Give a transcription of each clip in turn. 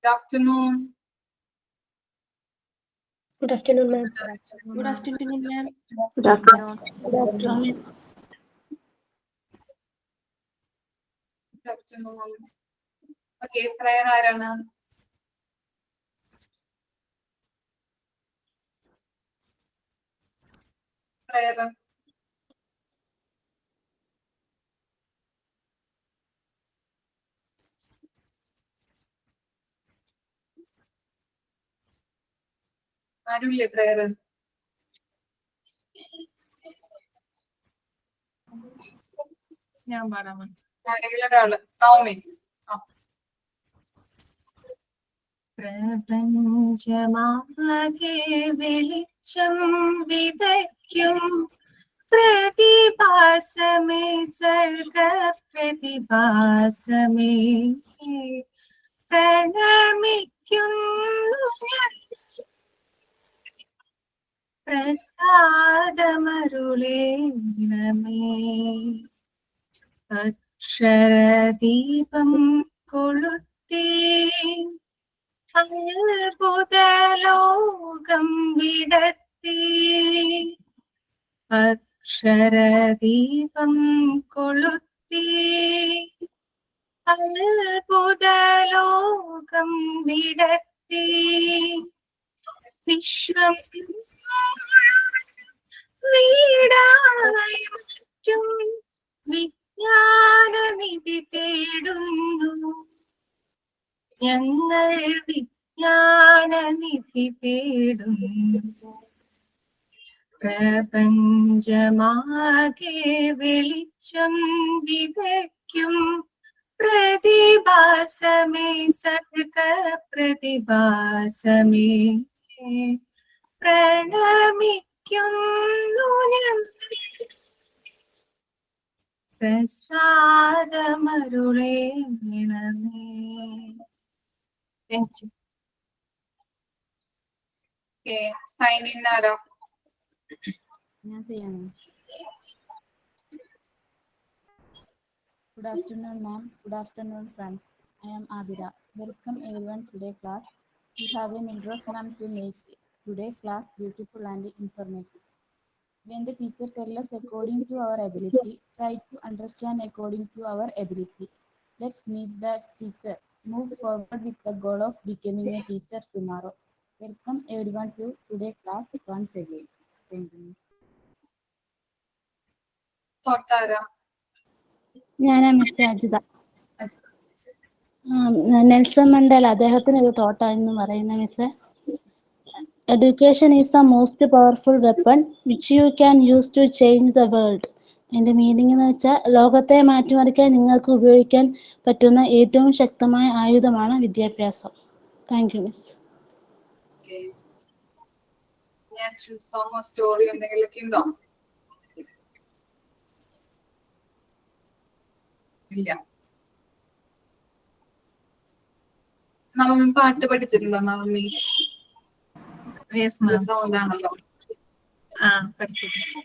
Good afternoon. Good afternoon, ma'am. Good afternoon, ma'am. Good afternoon. Good afternoon, miss. Good afternoon. Okay, prayer ആരാണ്? Prayer. ആരുമില്ലേ prayer? ഞാൻ പാടാം. ആരെങ്കിലും ഒരാള് നവമി. പ്രപഞ്ചമാകെ വെളിച്ചം വിതയ്ക്കും പ്രതിഭാസമേ സർഗ പ്രതിഭാസമേ പ്രണമിക്കുന്നു പ്രസാദമരുളേണമേ അക്ഷരദീപം കൊളുത്തി അത്ഭുതലോകം വിടത്തി അക്ഷരദീപം കൊളുത്തി അത്ഭുതലോകം വിടത്തി വിശ്വം വീടായി മറ്റും വിജ്ഞാനനിധി തേടുന്നു ഞങ്ങൾ വിജ്ഞാനനിധി തേടുന്നു പ്രപഞ്ചമാകെ വെളിച്ചം വിതയ്ക്കും പ്രതിഭാസമേ സർഗ പ്രതിഭാസമേ പ്രണമിക്കുന്നു പ്രസാദമരുളേണമേ. Thank you. Okay, sign in ആരാ? ഞാൻ ചെയ്യണം. Good afternoon, ma'am. Good afternoon, friends. I am Adira. Welcome everyone to today's class. We have an interest, ma'am, to make today's class beautiful and informative. When the teacher tells us according to our ability, try to understand according to our ability. Let's meet the teacher. Move forward with the goal of becoming a teacher tomorrow. Welcome everyone to today's class once again. Thank you. Thought ആരാ? ഞാനാ miss Ajitha. Nelson Mandela അദ്ദേഹത്തിന് ഒരു തോട്ടാന്ന് പറയുന്ന miss. Education is the most powerful weapon which you can use to change the world. അതിന്റെ meaning എന്ന് വെച്ചാൽ ലോകത്തെ മാറ്റിമറിക്കാൻ നിങ്ങൾക്ക് ഉപയോഗിക്കാൻ പറ്റുന്ന ഏറ്റവും ശക്തമായ ആയുധമാണ് വിദ്യാഭ്യാസം. Thank you miss. ആക്ഷൻ സോങ്ങോ സ്റ്റോറി എന്തെങ്കിലുമൊക്കെ ഉണ്ടോ? ഇല്ല. നവമി പാട്ട് പഠിച്ചിട്ടുണ്ടോ? നവമി സൗണ്ട് ആണല്ലോ. പഠിച്ചിട്ടുണ്ട്.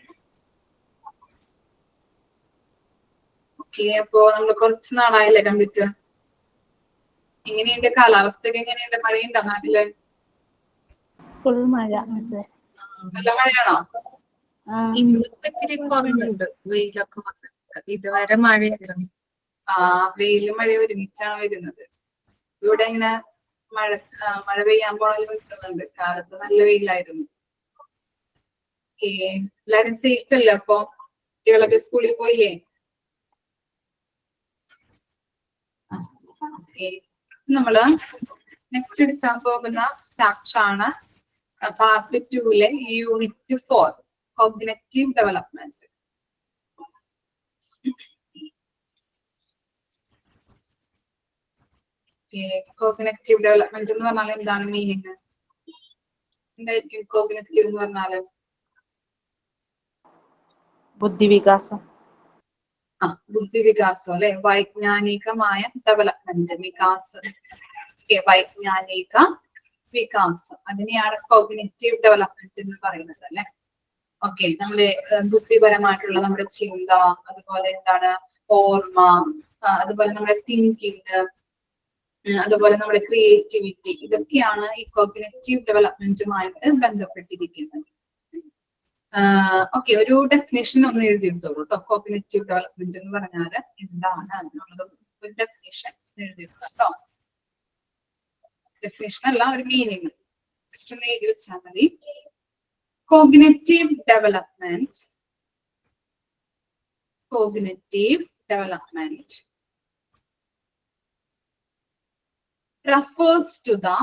ഓക്കെ, അപ്പൊ നമ്മള് കുറച്ച് നാളായില്ലേ കണ്ടിട്ട്. എങ്ങനെയുണ്ട് കാലാവസ്ഥയൊക്കെ? എങ്ങനെയുണ്ട്? മഴയുണ്ടോ നാട്ടില്? ഫുൾ മഴ മിസ്. നല്ല മഴയാണോ? ഇന്നിപ്പോ ഇത്തിരി കുറഞ്ഞുണ്ട്, വെയിലൊക്കെ വന്നിട്ട്. ഇതുവരെ മഴയായിരുന്നു. വെയിലും മഴയും ഒരുമിച്ചാണ് വരുന്നത്. ഇവിടെ ഇങ്ങനെ മഴ പെയ്യാൻ പോണത് നിൽക്കുന്നുണ്ട്. കാലത്ത് നല്ല വെയിലായിരുന്നു. എല്ലാരും സേഫ് അല്ലേ? അപ്പൊ കുട്ടികളൊക്കെ സ്കൂളിൽ പോയില്ലേ? നമ്മള് നെക്സ്റ്റ് എടുക്കാൻ പോകുന്ന ചാപ്റ്റർ ആണ് പാർട്ട് 2-ലെ unit 4 cognitive development. Cognitive development എന്ന് പറഞ്ഞാൽ എന്താണ് മീനിങ്? എന്തായിരിക്കും കോഗ്നിറ്റീവ് എന്ന് പറഞ്ഞാല്? ബുദ്ധിവികാസം. ബുദ്ധിവികാസം അല്ലെ? വൈജ്ഞാനികമായ ഡെവലപ്മെന്റ്, വികാസം. വൈജ്ഞാനിക വികാസം, അതിനെയാണ് കോഗ്നിറ്റീവ് ഡെവലപ്മെന്റ് എന്ന് പറയുന്നത് അല്ലെ. ഓക്കെ, നമ്മുടെ ബുദ്ധിപരമായിട്ടുള്ള നമ്മുടെ ചിന്ത, അതുപോലെ എന്താണ് ഓർമ്മ, അതുപോലെ നമ്മുടെ തിങ്കിങ്, അതുപോലെ നമ്മുടെ ക്രിയേറ്റിവിറ്റി, ഇതൊക്കെയാണ് ഈ കോഗ്നിറ്റീവ് ഡെവലപ്മെന്റുമായിട്ട് ബന്ധപ്പെട്ടിരിക്കുന്നത്. ഓക്കെ, ഒരു ഡെഫിനേഷൻ ഒന്ന് എഴുതിയെടുത്തോളൂ കേട്ടോ. കോഗ്നിറ്റീവ് ഡെവലപ്മെന്റ് എന്ന് പറഞ്ഞാൽ എന്താണ് എന്നുള്ളത് ഒരു ഡെഫിനേഷൻ എഴുതിയെടുക്കാം കേട്ടോ. ഡെഫിനേഷൻ അല്ല, ഒരു മീനിങ് ജസ്റ്റ് ഒന്ന് എഴുതി വെച്ചാൽ മതി. Cognitive development refers to the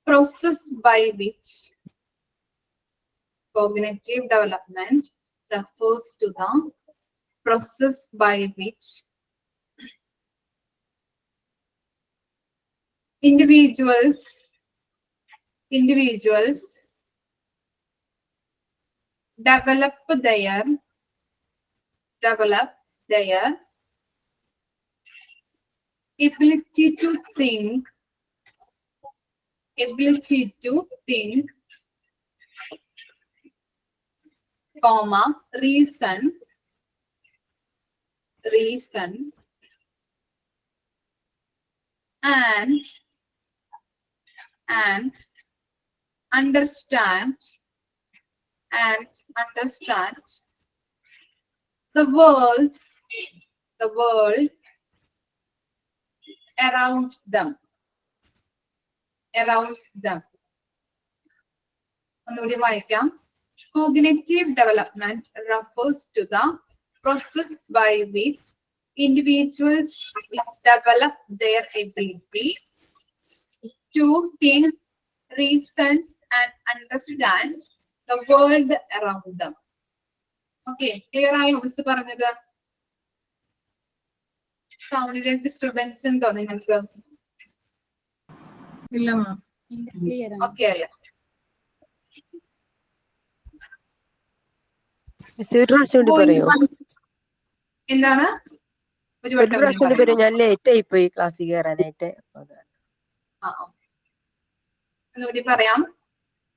process by which cognitive development refers to the process by which individuals develop their ability to think, comma, reason and understand the world around them. ഒന്നുകൂടി വായിക്കാം. Cognitive development refers to the process by which individuals develop their ability to think, reason and understand the world around them. Okay, clear ആയോ miss പറഞ്ഞത്? സൗണ്ടിന്റെ disturbance ഉണ്ടോ നിങ്ങൾക്ക്? ഇല്ല മാം. Okay അല്ലേ? എന്താണ്? ഒരു വട്ടം ഞാൻ ലേറ്റ് ആയി പോയി ക്ലാസ്സിൽ കയറാനായിട്ട്. ഒന്നുകൂടി പറയാം.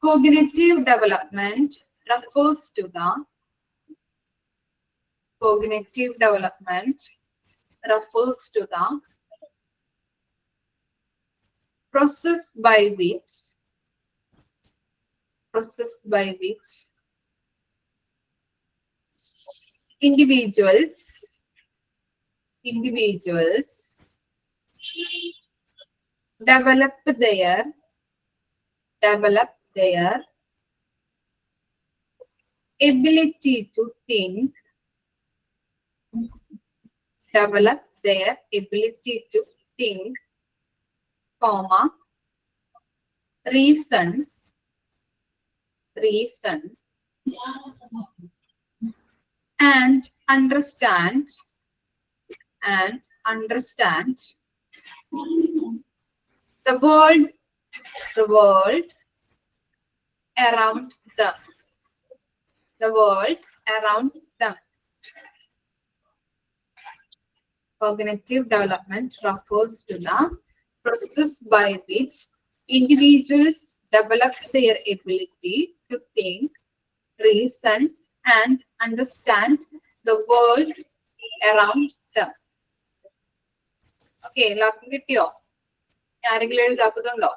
Cognitive development refers to the process by which individuals develop their ability to think, comma, reason and understand the world around them. Cognitive development refers to the process by which individuals develop their ability to think, reason and understand the world around them. Okay, എല്ലാവർക്കും കിട്ടിയോ? ആരെങ്കിലും എഴുതാത്തതുണ്ടോ?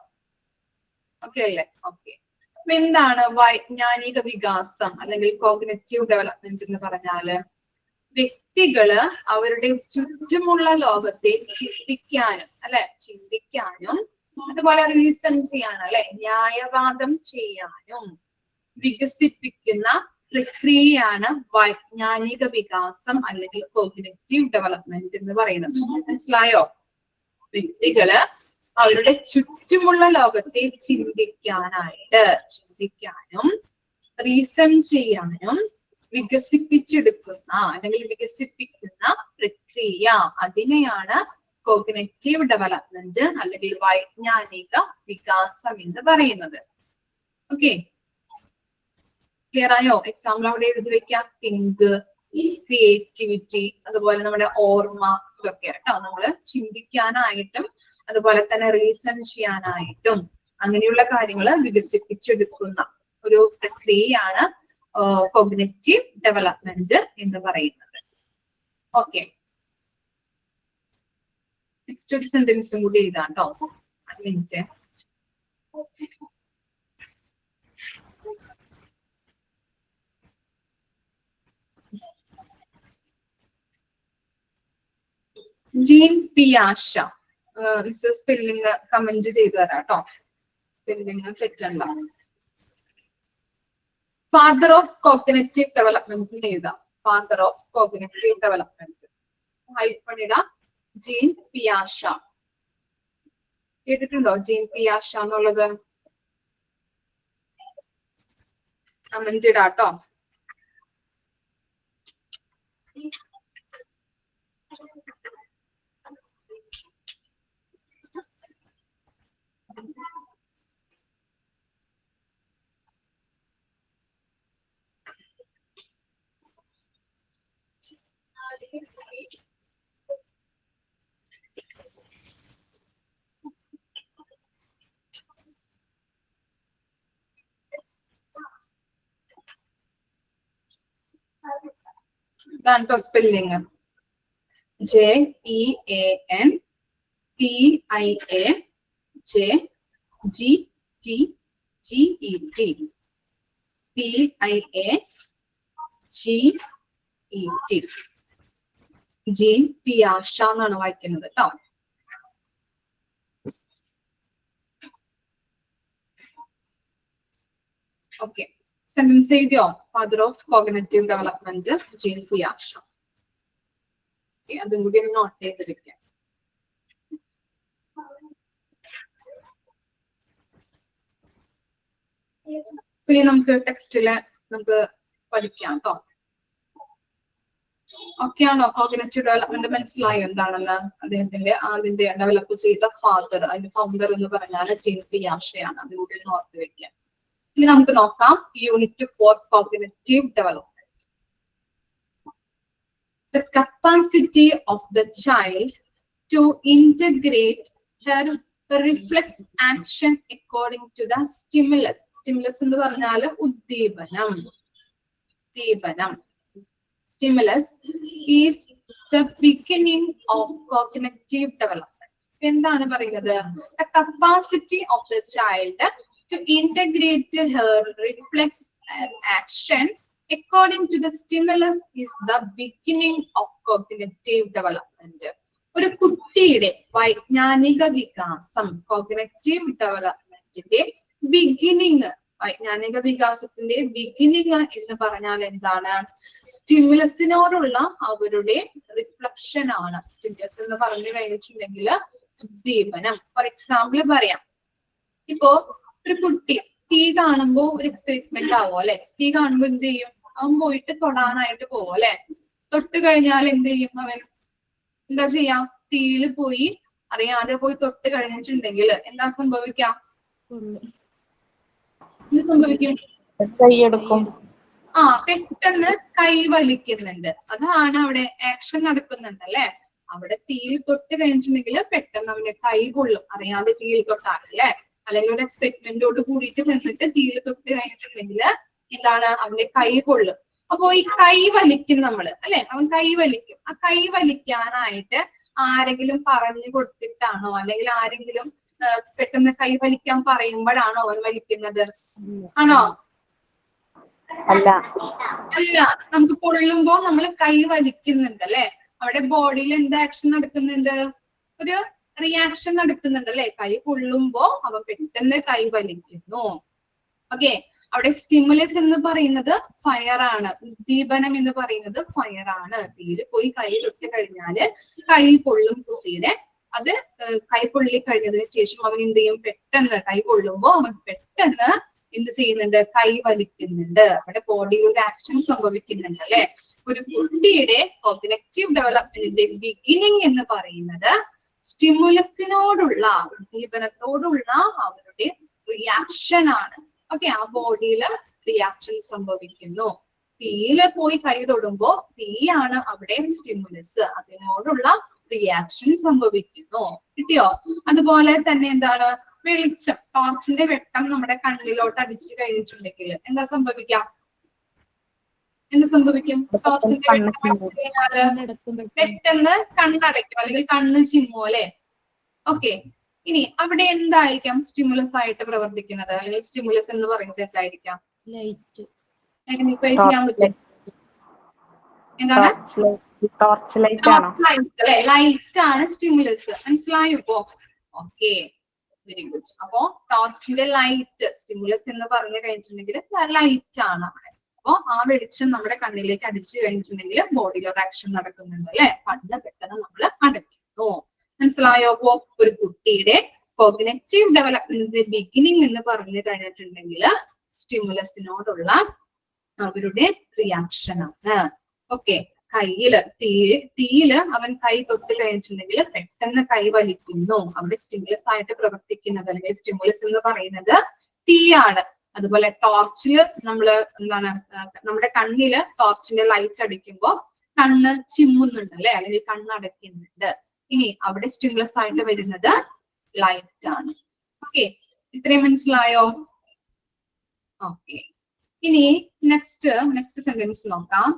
Okay അല്ലേ? Okay. അപ്പൊ എന്താണ് വൈജ്ഞാനിക വികാസം അല്ലെങ്കിൽ cognitive development എന്ന് പറഞ്ഞാല്? വ്യക്തികള് അവരുടെ ചുറ്റുമുള്ള ലോകത്തെ ചിന്തിക്കാനും അതുപോലെ റീസൺ ചെയ്യാനും അല്ലെ, ന്യായവാദം ചെയ്യാനും വികസിപ്പിക്കുന്ന പ്രക്രിയയാണ് വൈജ്ഞാനിക വികാസം അല്ലെങ്കിൽ കോഗ്നിറ്റീവ് ഡെവലപ്മെന്റ് എന്ന് പറയുന്നത്. മനസ്സിലായോ? വ്യക്തികള് അവരുടെ ചുറ്റുമുള്ള ലോകത്തെ ചിന്തിക്കാനും റീസൺ ചെയ്യാനും വികസിപ്പിക്കുന്ന പ്രക്രിയ, അതിനെയാണ് കോഗ്നിറ്റീവ് ഡെവലപ്മെന്റ് അല്ലെങ്കിൽ വൈജ്ഞാനിക വികാസം എന്ന് പറയുന്നത്. ഓക്കെ, ക്ലിയർ ആയോ? എക്സാമ്പിൾ അവിടെ എഴുതി വെക്കാം. തിങ്ക്, ക്രിയേറ്റിവിറ്റി, അതുപോലെ നമ്മുടെ ഓർമ്മ, ഇതൊക്കെ കേട്ടോ. നമ്മള് ചിന്തിക്കാനായിട്ടും അതുപോലെ തന്നെ റീസൺ ചെയ്യാനായിട്ടും അങ്ങനെയുള്ള കാര്യങ്ങൾ വികസിപ്പിച്ചെടുക്കുന്ന ഒരു പ്രക്രിയയാണ് കോഗ്നിറ്റീവ് ഡെവലപ്മെന്റ് എന്ന് പറയുന്നത്. ഓക്കെ, നെക്സ്റ്റ് ഒരു സെന്റൻസും കൂടി എഴുതാം കേട്ടോ. 1 മിനിറ്റ്. ജീൻ പിയാഷ, സ്പെല്ലിംഗ് കമന്റ് ചെയ്തു തരാം കേട്ടോ, സ്പെല്ലിംഗ് തെറ്റണ്ട. ഫാദർ ഓഫ് കോഗ്നിറ്റീവ് ഡെവലപ്മെന്റ് എഴുതാം. Father of cognitive development hyphen ഇടാം. ജീൻ പിയാഷ കേട്ടിട്ടുണ്ടോ? ജീൻ പിയാഷ എന്നുള്ളത് കമന്റ് ഇടാട്ടോ. ഇതാണ് കേട്ടോ സ്പെല്ലിങ്. JEANPIAJGTGET PIAGET ജീൻ പിയാഷ എന്നാണ് വായിക്കുന്നത് കേട്ടോ. ഓക്കെ, സെന്റൻസ് എഴുതിയോ? Father of cognitive development Jean പിയാഷ. അതും കൂടി നോട്ട് ചെയ്തിരിക്കാം. പിന്നെ നമുക്ക് ടെക്സ്റ്റില് നമുക്ക് പഠിക്കാം കേട്ടോ. ഓക്കെ ആണോ? കോഗ്നിറ്റീവ് ഡെവലപ്മെന്റ് മനസ്സിലായോ എന്താണെന്ന്? അതിന്റെ ഡെവലപ്പ് ചെയ്ത ഫാദർ, അതിന്റെ ഫൗണ്ടർ എന്ന് പറഞ്ഞാൽ ജീൻ പിയാഷയാണ്. അതുകൂടി ഒന്ന് ഓർത്ത് വെക്കാം. ഇനി നമുക്ക് നോക്കാം unit 4 cognitive development. The capacity of the child to integrate her reflex action according to the stimulus. Stimulus എന്ന് പറഞ്ഞാൽ ഉദ്ദീപനം. Stimulus is the beginning of cognitive development. എന്താണ് പറയുന്നത്? The capacity of the child to integrate her reflex action according to the stimulus is the beginning of cognitive development. ഒരു കുട്ടിയുടെ വൈജ്ഞാനിക വികാസം, cognitive ഡെവലപ്മെന്റിന്റെ beginning, വൈജ്ഞാനിക വികാസത്തിന്റെ beginning എന്ന് പറഞ്ഞാൽ എന്താണ്? സ്റ്റിമുലസിനോടുള്ള അവരുടെ റിഫ്ലക്ഷൻ ആണ്. സ്റ്റിമുലസ് എന്ന് പറഞ്ഞു കഴിഞ്ഞിട്ടുണ്ടെങ്കിൽ ഉദ്ദീപനം. ഫോർ എക്സാമ്പിൾ പറയാം, ഇപ്പോ ഒരു കുട്ടി തീ കാണുമ്പോ ഒരു എക്സൈറ്റ്മെന്റ് ആവും അല്ലെ? തീ കാണുമ്പോ എന്ത് ചെയ്യും? അവൻ പോയിട്ട് തൊടാനായിട്ട് പോവും അല്ലെ? തൊട്ട് കഴിഞ്ഞാൽ എന്ത് ചെയ്യും? അവൻ എന്താ ചെയ്യാ? തീയിൽ പോയി അറിയാതെ പോയി തൊട്ട് കഴിഞ്ഞിട്ടുണ്ടെങ്കിൽ എന്താ സംഭവിക്കാം? എന്ത് സംഭവിക്കും? കൈയെടുക്കും. പെട്ടെന്ന് കൈ വലിക്കുന്നുണ്ട്. അതാണ് അവിടെ ആക്ഷൻ നടക്കുന്നുണ്ട് അല്ലെ? അവിടെ തീയിൽ തൊട്ട് കഴിഞ്ഞിട്ടുണ്ടെങ്കിൽ പെട്ടെന്ന് അവന്റെ കൈ കൊള്ളും, അറിയാതെ തീയിൽ തൊട്ടാൽ അല്ലെ? അല്ലെങ്കിൽ ഒരു എക്സൈറ്റ്മെന്റോട് കൂടിയിട്ട് ചെന്നിട്ട് തീയിൽ തൊട്ട് കഴിഞ്ഞിട്ടുണ്ടെങ്കിൽ എന്താണ്? അവന്റെ കൈ കൊള്ളും. അപ്പോ ഈ കൈ വലിക്കും നമ്മള് അല്ലെ? അവൻ കൈ വലിക്കും. ആ കൈ വലിക്കാനായിട്ട് ആരെങ്കിലും പറഞ്ഞു കൊടുത്തിട്ടാണോ, അല്ലെങ്കിൽ ആരെങ്കിലും പെട്ടെന്ന് കൈ വലിക്കാൻ പറയുമ്പോഴാണോ അവൻ വലിക്കുന്നത്? ആണോ? അല്ല. നമുക്ക് കൊള്ളുമ്പോ നമ്മൾ കൈ വലിക്കുന്നുണ്ട് അല്ലെ? അവിടെ ബോഡിയിൽ എന്ത് ആക്ഷൻ നടക്കുന്നുണ്ട്? ഒരു റിയാക്ഷൻ നടക്കുന്നുണ്ട് അല്ലെ? കൈ കൊള്ളുമ്പോ അവൻ പെട്ടെന്ന് കൈ വലിക്കുന്നു. ഓക്കെ, അവിടെ സ്റ്റിമുലസ് എന്ന് പറയുന്നത് ഫയർ ആണ്. ഉദ്ദീപനം എന്ന് പറയുന്നത് ഫയർ ആണ്. തീയിൽ പോയി കൈ തൊട്ട് കഴിഞ്ഞാല് കൈ പൊള്ളും കുട്ടിയുടെ. അത് കൈ പൊള്ളി കഴിഞ്ഞതിന് ശേഷം അവൻ എന്ത് ചെയ്യും? പെട്ടെന്ന് കൈ കൊള്ളുമ്പോ അവൻ പെട്ടെന്ന് എന്ത് ചെയ്യുന്നുണ്ട്? കൈ വലിക്കുന്നുണ്ട്. അവിടെ ബോഡിയിൽ ഒരു ആക്ഷൻ സംഭവിക്കുന്നുണ്ട് അല്ലെ? ഒരു കുട്ടിയുടെ കോഗ്നിറ്റീവ് ഡെവലപ്മെന്റിന്റെ ബിഗിനിങ് എന്ന് പറയുന്നത് സ്റ്റിമുലസിനോടുള്ള, ഉദ്ദീപനത്തോടുള്ള അവരുടെ റിയാക്ഷൻ ആണ്. ഓക്കെ, ആ ബോഡിയിൽ റിയാക്ഷൻ സംഭവിക്കുന്നു. തീയില് പോയി കൈ തൊടുമ്പോ തീയാണ് അവിടെ സ്റ്റിമുലസ്, അതിനോടുള്ള റിയാക്ഷൻ സംഭവിക്കുന്നു. കിട്ടിയോ? അതുപോലെ തന്നെ എന്താണ്? വെളിച്ചം, ടോർച്ചിന്റെ വെട്ടം നമ്മുടെ കണ്ണിലോട്ട് അടിച്ചു കഴിഞ്ഞിട്ടുണ്ടെങ്കിൽ എന്താ സംഭവിക്കാം? എന്ത് സംഭവിക്കും? ടോർച്ചിന്റെ കണ്ണെടുക്കും പെട്ടെന്ന് കണ്ണടയ്ക്കും അല്ലെങ്കിൽ കണ്ണ് ചിമ്മും അല്ലെ? ഓക്കെ. ഇനി അവിടെ എന്തായിരിക്കാം സ്റ്റിമുലസ് ആയിട്ട് പ്രവർത്തിക്കുന്നത്? അല്ലെങ്കിൽ സ്റ്റിമുലസ് എന്ന് പറയുന്നത് എന്തായിരിക്കാം? ലൈറ്റ്. ചെയ്യാൻ പറ്റും. എന്താണ്? ടോർച്ച് ലൈറ്റ് ആണോ? അല്ലെ, ലൈറ്റ് ആണ് സ്റ്റിമുലസ്. മനസ്സിലായോ ഇപ്പോ? Okay, very good. അപ്പോ ടോർച്ചിന്റെ ലൈറ്റ് സ്റ്റിമുലസ് എന്ന് പറഞ്ഞു കഴിഞ്ഞിട്ടുണ്ടെങ്കിൽ ലൈറ്റ് ആണ് അവിടെ. അപ്പൊ ആ വെളിച്ചം നമ്മുടെ കണ്ണിലേക്ക് അടിച്ചു കഴിഞ്ഞിട്ടുണ്ടെങ്കിൽ ബോഡിയിൽ ഒരു ആക്ഷൻ നടക്കുന്നുണ്ട് അല്ലെ? കണ്ണ് പെട്ടെന്ന് നമ്മൾ അടയ്ക്കുന്നു. മനസ്സിലായോ? അപ്പോ ഒരു കുട്ടിയുടെ കോഗ്നിറ്റീവ് ഡെവലപ്മെന്റിന്റെ ബിഗിനിങ് എന്ന് പറഞ്ഞു കഴിഞ്ഞിട്ടുണ്ടെങ്കിൽ സ്റ്റിമുലസിനോടുള്ള അവരുടെ റിയാക്ഷൻ ആണ്. ഓക്കെ. തീയില് അവൻ കൈ തൊട്ട് കഴിഞ്ഞിട്ടുണ്ടെങ്കിൽ പെട്ടെന്ന് കൈ വലിക്കുന്നു. അവിടെ സ്റ്റിമുലസ് ആയിട്ട് പ്രവർത്തിക്കുന്നത് അല്ലെങ്കിൽ സ്റ്റിമുലസ് എന്ന് പറയുന്നത് തീയാണ്. അതുപോലെ ടോർച്ചില് നമ്മുടെ കണ്ണില് ടോർച്ചിന്റെ ലൈറ്റ് അടിക്കുമ്പോൾ കണ്ണ് ചിമ്മുന്നുണ്ട് അല്ലെ, അല്ലെങ്കിൽ കണ്ണടയ്ക്കുന്നുണ്ട്. ഇനി അവിടെ സ്റ്റിമുലസ് ആയിട്ട് വരുന്നത് ലൈറ്റ് ആണ്. ഓക്കെ, ഇത്രയും മനസ്സിലായോ? ഓക്കെ. ഇനി നെക്സ്റ്റ് സെന്റൻസ് നോക്കാം.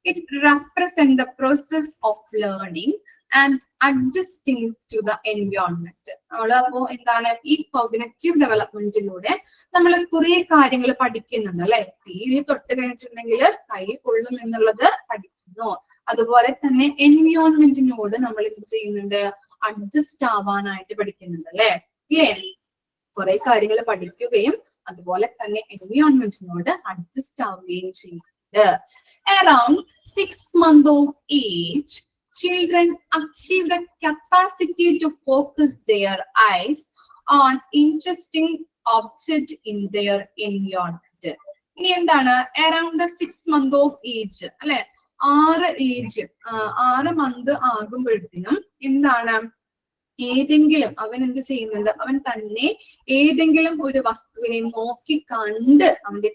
It represents the process of learning and adjusting to the environment. അപ്പോ എന്താണ് ഈ കോഗ്നിറ്റീവ് ഡെവലപ്മെന്റിലൂടെ നമ്മൾ കുറെ കാര്യങ്ങൾ പഠിക്കുന്നുണ്ട് അല്ലെ? തീയിൽ തൊട്ട് കഴിഞ്ഞിട്ടുണ്ടെങ്കിൽ കൈ കൊള്ളും എന്നുള്ളത് പഠിക്കുന്നു. അതുപോലെ തന്നെ എൻവയോൺമെന്റിനോട് നമ്മൾ എന്ത് ചെയ്യുന്നുണ്ട്? അഡ്ജസ്റ്റ് ആവാനായിട്ട് പഠിക്കുന്നുണ്ട് അല്ലെ? ഇല്ലേ? കുറെ കാര്യങ്ങൾ പഠിക്കുകയും അതുപോലെ തന്നെ എൻവയോൺമെന്റിനോട് അഡ്ജസ്റ്റ് ആവുകയും ചെയ്യുന്നുണ്ട്. Around 6 months of age, children achieve the capacity to focus their eyes on interesting object in their environment. ഇനി എന്താണ്? Around the 6 months of age അല്ലെ? 6 മന്ത് ആകുമ്പോഴത്തേനും എന്താണ്? അവൻ എന്ത് ചെയ്യുന്നുണ്ട്? അവൻ തന്നെ ഏതെങ്കിലും ഒരു വസ്തുവിനെ നോക്കി കണ്ട് അതിന്റെ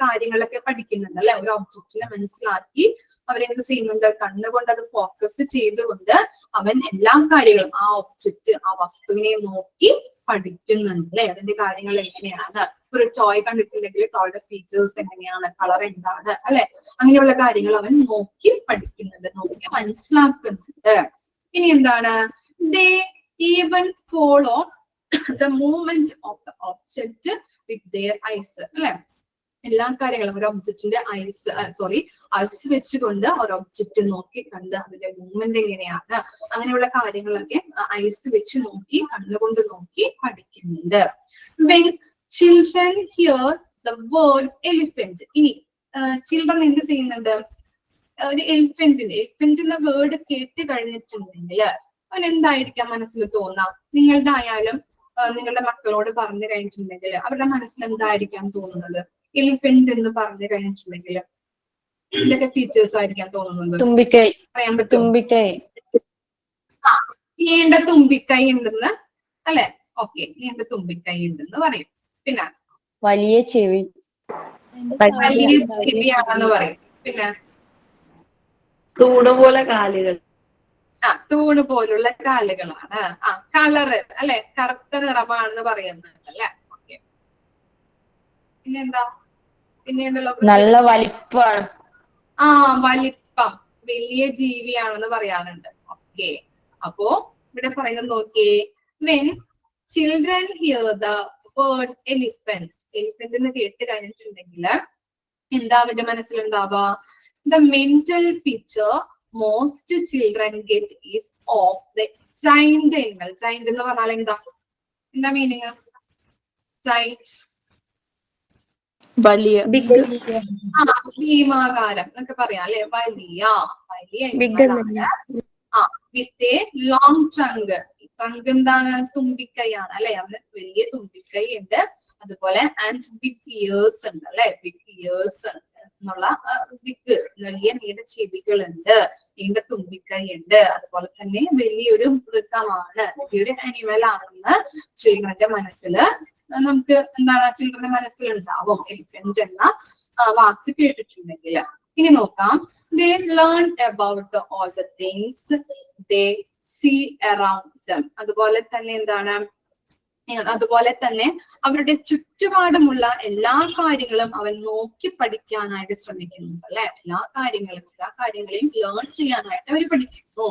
കാര്യങ്ങളൊക്കെ പഠിക്കുന്നുണ്ട് അല്ലെ? ഒരു ഒബ്ജക്റ്റിനെ മനസ്സിലാക്കി അവരെന്ത് ചെയ്യുന്നുണ്ട്? കണ്ണുകൊണ്ട് അത് ഫോക്കസ് ചെയ്തുകൊണ്ട് അവൻ എല്ലാ കാര്യങ്ങളും ആ ഒബ്ജക്റ്റ് ആ വസ്തുവിനെ നോക്കി പഠിക്കുന്നുണ്ട് അല്ലെ? അതിന്റെ കാര്യങ്ങൾ എങ്ങനെയാണ്? ഒരു ടോയ് കണ്ടിട്ടുണ്ടെങ്കിൽ ടോയുടെ ഫീച്ചേഴ്സ് എങ്ങനെയാണ്, കളർ എന്താണ് അല്ലെ? അങ്ങനെയുള്ള കാര്യങ്ങൾ അവൻ നോക്കി പഠിക്കുന്നുണ്ട്, നോക്കി മനസ്സിലാക്കുന്നുണ്ട്. ഇനി എന്താണ്? They even follow the movement of the object with their eyes. അല്ലെ? എല്ലാ കാര്യങ്ങളും ഒരു ഒബ്ജക്റ്റിന്റെ ഐസ് വെച്ചുകൊണ്ട് ഒരു ഒബ്ജക്റ്റ് നോക്കി കണ്ട് അതിന്റെ മൂവ്മെന്റ് എങ്ങനെയാണ്, അങ്ങനെയുള്ള കാര്യങ്ങളൊക്കെ ഐസ് വെച്ച് നോക്കി കണ്ണുകൊണ്ട് നോക്കി പഠിക്കുന്നുണ്ട്. When children hear the word elephant, ഇനി ചിൽഡ്രൻ എന്ത് ചെയ്യുന്നുണ്ട്? ഒരു എലിഫന്റ് എന്ന വേർഡ് കേട്ട് കഴിഞ്ഞിട്ടുണ്ടെങ്കിൽ അവൻ എന്തായിരിക്കാം മനസ്സിൽ തോന്നാം? നിങ്ങളുടെ ആയാലും നിങ്ങളുടെ മക്കളോട് പറഞ്ഞു കഴിഞ്ഞിട്ടുണ്ടെങ്കിൽ അവരുടെ മനസ്സിൽ എന്തായിരിക്കാം തോന്നുന്നത്? എലിഫന്റ് എന്ന് പറഞ്ഞു കഴിഞ്ഞിട്ടുണ്ടെങ്കിൽ എന്തൊക്കെ ഫീച്ചേഴ്സ് ആയിരിക്കാം തോന്നുന്നത്? തുമ്പിക്കൈ. പറയാൻ പറ്റും? തുമ്പിക്കൈ. നീണ്ട തുമ്പിക്കൈ ഉണ്ടെന്ന് അല്ലെ? ഓക്കെ, നീണ്ട തുമ്പിക്കൈ ഉണ്ടെന്ന് പറയും. പിന്നെ വലിയ ചെവി. വലിയ ചെവിയാണെന്ന് പറയും. പിന്നെ തൂണ് പോലെ കാലുകൾ. തൂണ് പോലുള്ള കാലുകളാണ്. കളറ് അല്ലെ? കറുത്ത നിറമാണെന്ന് പറയുന്നുണ്ട് അല്ലെ? ഓക്കെ. പിന്നെന്താ? നല്ല വലിപ്പാണ്. വലിപ്പം, വലിയ ജീവിയാണെന്ന് പറയാറുണ്ട്. ഓക്കെ. അപ്പോ ഇവിടെ പറയുന്നത് നോക്കിയേ. When children hear the word elephant, elephant എന്ന് കേട്ട് കഴിഞ്ഞിട്ടുണ്ടെങ്കിൽ എന്താ അവന്റെ മനസ്സിലുണ്ടാവുക? The mental picture most children get is of the giant animal. Giant എന്ന് പറഞ്ഞാൽ എന്താ മീനിങ്? Giant വലിയ, ഭീമാകാരം എന്നൊക്കെ പറയാം അല്ലെ? വലിയ with a long trunk. Trunk എന്താണ്? തുമ്പിക്കൈയാണ് അല്ലെ? അവന് വലിയ തുമ്പിക്കൈ ഉണ്ട്. അതുപോലെ ആൻഡ് ബിഗ് ഇയേഴ്സ് ഉണ്ട് അല്ലെ? ബിഗ് ഇയേഴ്സ് ഉണ്ട് എന്നുള്ള വലിയ നീണ്ട ചെവികളുണ്ട്, നീണ്ട തുമ്പിക്കൈ ഉണ്ട്. അതുപോലെ തന്നെ വലിയൊരു മൃഗമാണ്, വലിയൊരു അനിമൽ ആണെന്ന് ചിൽഡ്രന്റെ മനസ്സില് നമുക്ക് ചിൽഡ്രന്റെ മനസ്സിലുണ്ടാവും എലിഫന്റ് എന്ന വാക്ക് കേട്ടിട്ടുണ്ടെങ്കിൽ. ഇനി നോക്കാം. They learn about all the things they see around them. അതുപോലെ തന്നെ അതുപോലെ തന്നെ അവരുടെ ചുറ്റുപാടുമുള്ള എല്ലാ കാര്യങ്ങളും അവൻ നോക്കി പഠിക്കാനായിട്ട് ശ്രമിക്കുന്നുണ്ട് അല്ലെ. എല്ലാ കാര്യങ്ങളെയും ലേൺ ചെയ്യാനായിട്ട് അവർ പഠിക്കുന്നു.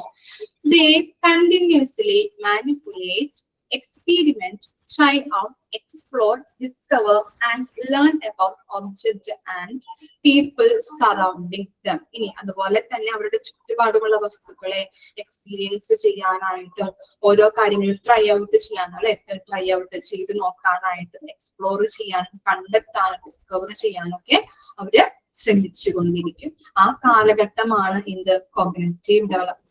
They continuously manipulate, experiment, try out, explore, discover and learn about objects and people surrounding them. ഇനി അതുപോലെ തന്നെ അവരുടെ ചുറ്റുപാടുമുള്ള വസ്തുക്കളെ എക്സ്പീരിയൻസ് ചെയ്യാനായിട്ടും ഓരോ കാര്യങ്ങളും ട്രൈ ഔട്ട് ചെയ്യാനും അല്ലെ, ട്രൈ ഔട്ട് ചെയ്ത് നോക്കാനായിട്ടും എക്സ്പ്ലോർ ചെയ്യാനും കണ്ടെത്താനും ഡിസ്കവർ ചെയ്യാനൊക്കെ അവര് ശ്രമിച്ചുകൊണ്ടിരിക്കും. ആ കാലഘട്ടമാണ് ഇത് കോഗ്നിറ്റീവ് ഡെവലപ്മെന്റ്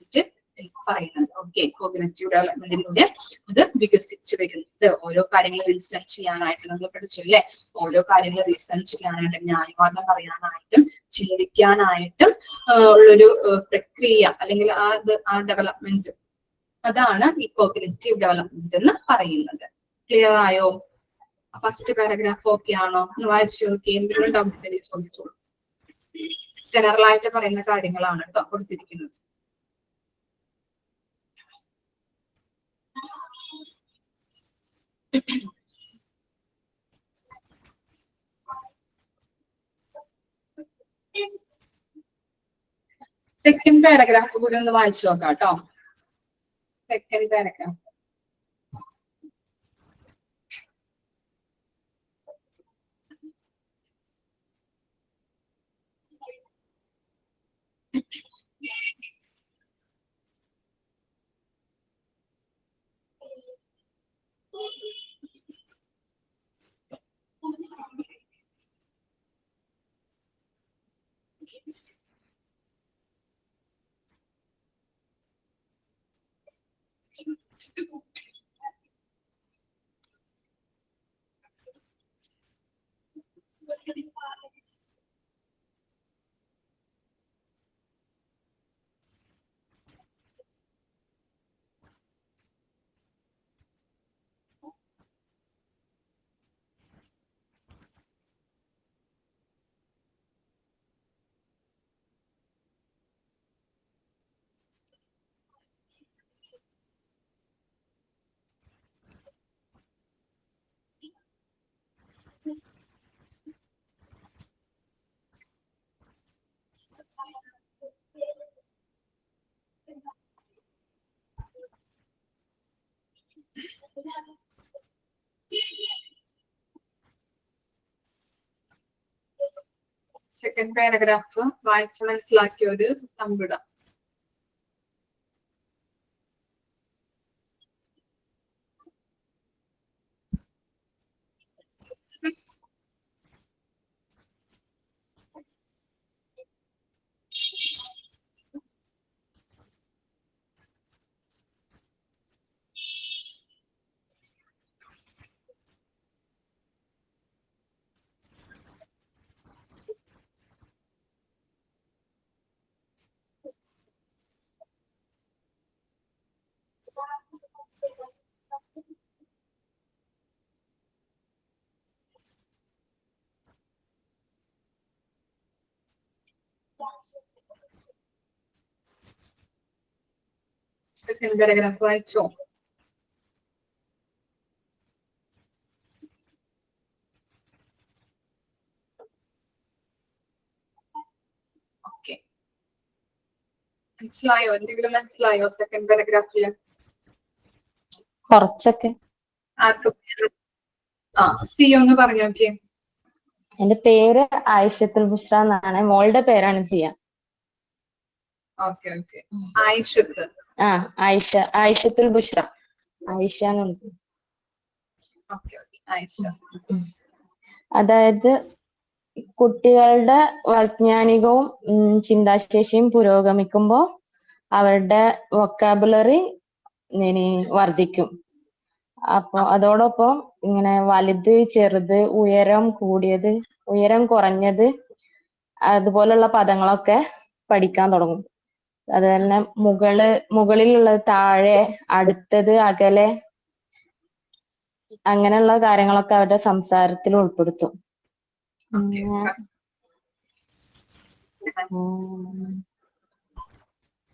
പറയുന്നത്. ഓക്കെ, കോഗ്നിറ്റീവ് ഡെവലപ്മെന്റിലൂടെ അത് വികസിച്ചു വരുന്നത്. ഓരോ കാര്യങ്ങൾ റീസൺ ചെയ്യാനായിട്ട് നമ്മൾ പഠിച്ചു അല്ലെ, ഓരോ കാര്യങ്ങൾ റീസൺ ചെയ്യാനായിട്ടും ന്യായവാദം പറയാനായിട്ടും ചിന്തിക്കാനായിട്ടും ഉള്ളൊരു പ്രക്രിയ അല്ലെങ്കിൽ ആ ഡെവലപ്മെന്റ്, അതാണ് ഈ കോഗ്നിറ്റീവ് ഡെവലപ്മെന്റ് എന്ന് പറയുന്നത്. ക്ലിയർ ആയോ? ഫസ്റ്റ് പാരഗ്രാഫ് ഓക്കെ ആണോ? ഒന്ന് വായിച്ചു നോക്കി, എന്തെങ്കിലും ഡൗട്ട് തന്നെ ചോദിച്ചോളൂ. ജനറൽ ആയിട്ട് പറയുന്ന കാര്യങ്ങളാണ് കേട്ടോ കൊടുത്തിരിക്കുന്നത്. സെക്കൻഡ് പാരഗ്രാഫ് കൂടി ഒന്ന് വായിച്ചു നോക്കാം കേട്ടോ. Second paragraph. സെക്കൻഡ് പാരഗ്രാഫ് വായിച്ച് മനസ്സിലാക്കിയ ഒരു തമ്പിട. സെക്കൻഡ് പാരഗ്രാഫ് വായിച്ചോ? ഓക്കെ, മനസ്സിലായോ? എന്തെങ്കിലും മനസ്സിലായോ സെക്കൻഡ് പാരഗ്രാഫില്? കുറച്ചൊക്കെ. ആർക്കും സി ഒന്ന് പറഞ്ഞു നോക്കിയേ. എന്റെ പേര് ആയിഷത്തുൽ ബുഷ്ര എന്നാണ്. മോളുടെ പേരാണ് സിയ. Okay okay, Ayishath. ആയിഷത്തുൽ ബുഷ്ര. ആയിഷ എന്ന് വിളിക്കും. Okay okay, Ayisha. അതായത് കുട്ടികളുടെ വൈജ്ഞാനികവും ചിന്താശേഷിയും പുരോഗമിക്കുമ്പോൾ അവരുടെ വൊക്കാബുലറി വർദ്ധിക്കും. അപ്പൊ അതോടൊപ്പം ഇങ്ങനെ വലുത്, ചെറുത്, ഉയരം കൂടിയത്, ഉയരം കുറഞ്ഞത്, അതുപോലുള്ള പദങ്ങളൊക്കെ പഠിക്കാൻ തുടങ്ങും. അത് തന്നെ മുകളിലുള്ളത്, താഴെ, അടുത്തത്, അകലെ, അങ്ങനെയുള്ള കാര്യങ്ങളൊക്കെ അവരുടെ സംസാരത്തിൽ ഉൾപ്പെടുത്തും.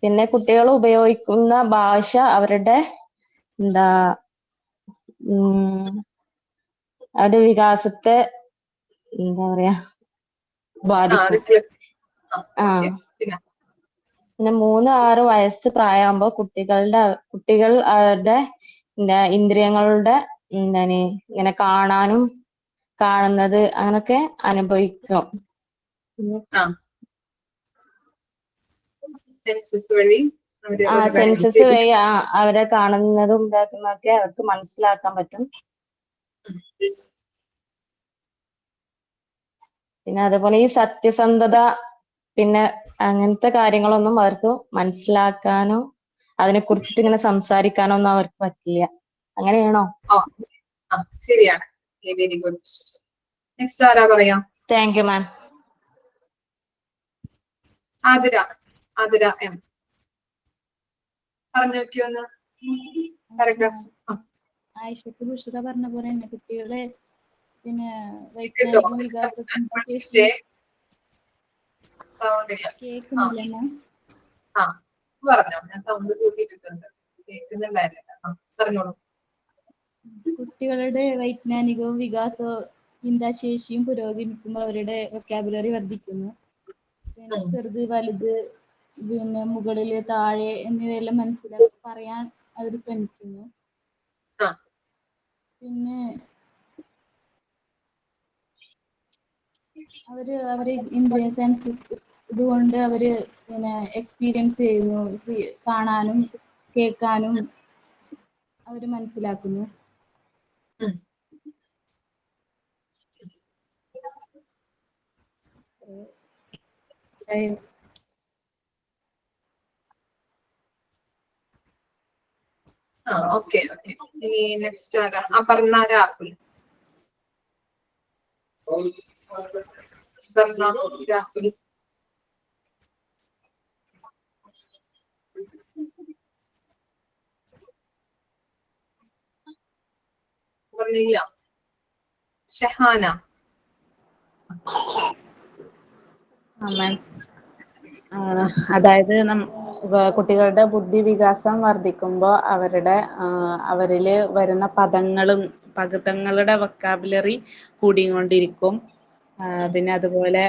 പിന്നെ കുട്ടികൾ ഉപയോഗിക്കുന്ന ഭാഷ അവരുടെ അവരുടെ വികാസത്തെ എന്താ പറയാ ബാധിക്കും. പിന്നെ 3-6 വയസ്സ് പ്രായമാകുമ്പോൾ കുട്ടികൾ അവരുടെ ഇന്ദ്രിയങ്ങളുടെ ഇങ്ങനെ കാണുന്നത് അങ്ങനൊക്കെ അനുഭവിക്കും. സെൻസസ് വഴി അവരെ കാണുന്നതും ഇതാക്കുന്നതൊക്കെ അവർക്ക് മനസ്സിലാക്കാൻ പറ്റും. പിന്നെ അതുപോലെ ഈ സത്യസന്ധത പിന്നെ അങ്ങനത്തെ കാര്യങ്ങളൊന്നും അവർക്ക് മനസ്സിലാക്കാനോ അതിനെ കുറിച്ചിട്ട് ഇങ്ങനെ സംസാരിക്കാനോ ഒന്നും അവർക്ക് പറ്റില്ല. അങ്ങനെയാണോ? ശരിയാണ്. Very good. നെക്സ്റ്റ് ആരാ പറയാ? Thank you ma'am. Athira M പറഞ്ഞു നോക്കിയൊന്ന് പാരഗ്രാഫ്. ആയിഷത്ത് ബുഷ്റ പറഞ്ഞ പോലെ തന്നെ കുട്ടികളെ പിന്നെ വൈജ്ഞാനിക വികാസത്തിന്റെ ശേഷി കേൾക്കുന്നില്ല. പറഞ്ഞോ, ഞാൻ സൗണ്ട് കൂട്ടിയിട്ടുണ്ട്, കേൾക്കുന്നുണ്ടായിരുന്നില്ല. പറഞ്ഞോളൂ. കുട്ടികളുടെ വൈജ്ഞാനികവും വികാസവും ചിന്താശേഷിയും പുരോഗമിക്കുമ്പോൾ അവരുടെ വൊക്കാബുലറി വർദ്ധിക്കുന്നു. പിന്നെ ചെറുത് വലുത് പിന്നെ മുകളില് താഴെ എന്നിവയെല്ലാം മനസ്സിലാക്കി പറയാൻ അവർ ശ്രമിക്കുന്നു. പിന്നെ അവര് ഇന്ദ്രിയ സെൻസ് ഇതുകൊണ്ട് അവര് പിന്നെ എക്സ്പീരിയൻസ് ചെയ്യുന്നു. കാണാനും കേൾക്കാനും അവര് മനസ്സിലാക്കുന്നു. ഓക്കെ. ഇനി നെക്സ്റ്റ് ആരാ? അപർണ രാഹുൽ. രാഹുൽ പറഞ്ഞില്ല. ഷഹാന. അതായത് കുട്ടികളുടെ ബുദ്ധി വികാസം വർദ്ധിക്കുമ്പോൾ അവരില് വരുന്ന പദങ്ങളുടെ വൊക്കാബുലറി കൂടിക്കൊണ്ടിരിക്കും. പിന്നെ അതുപോലെ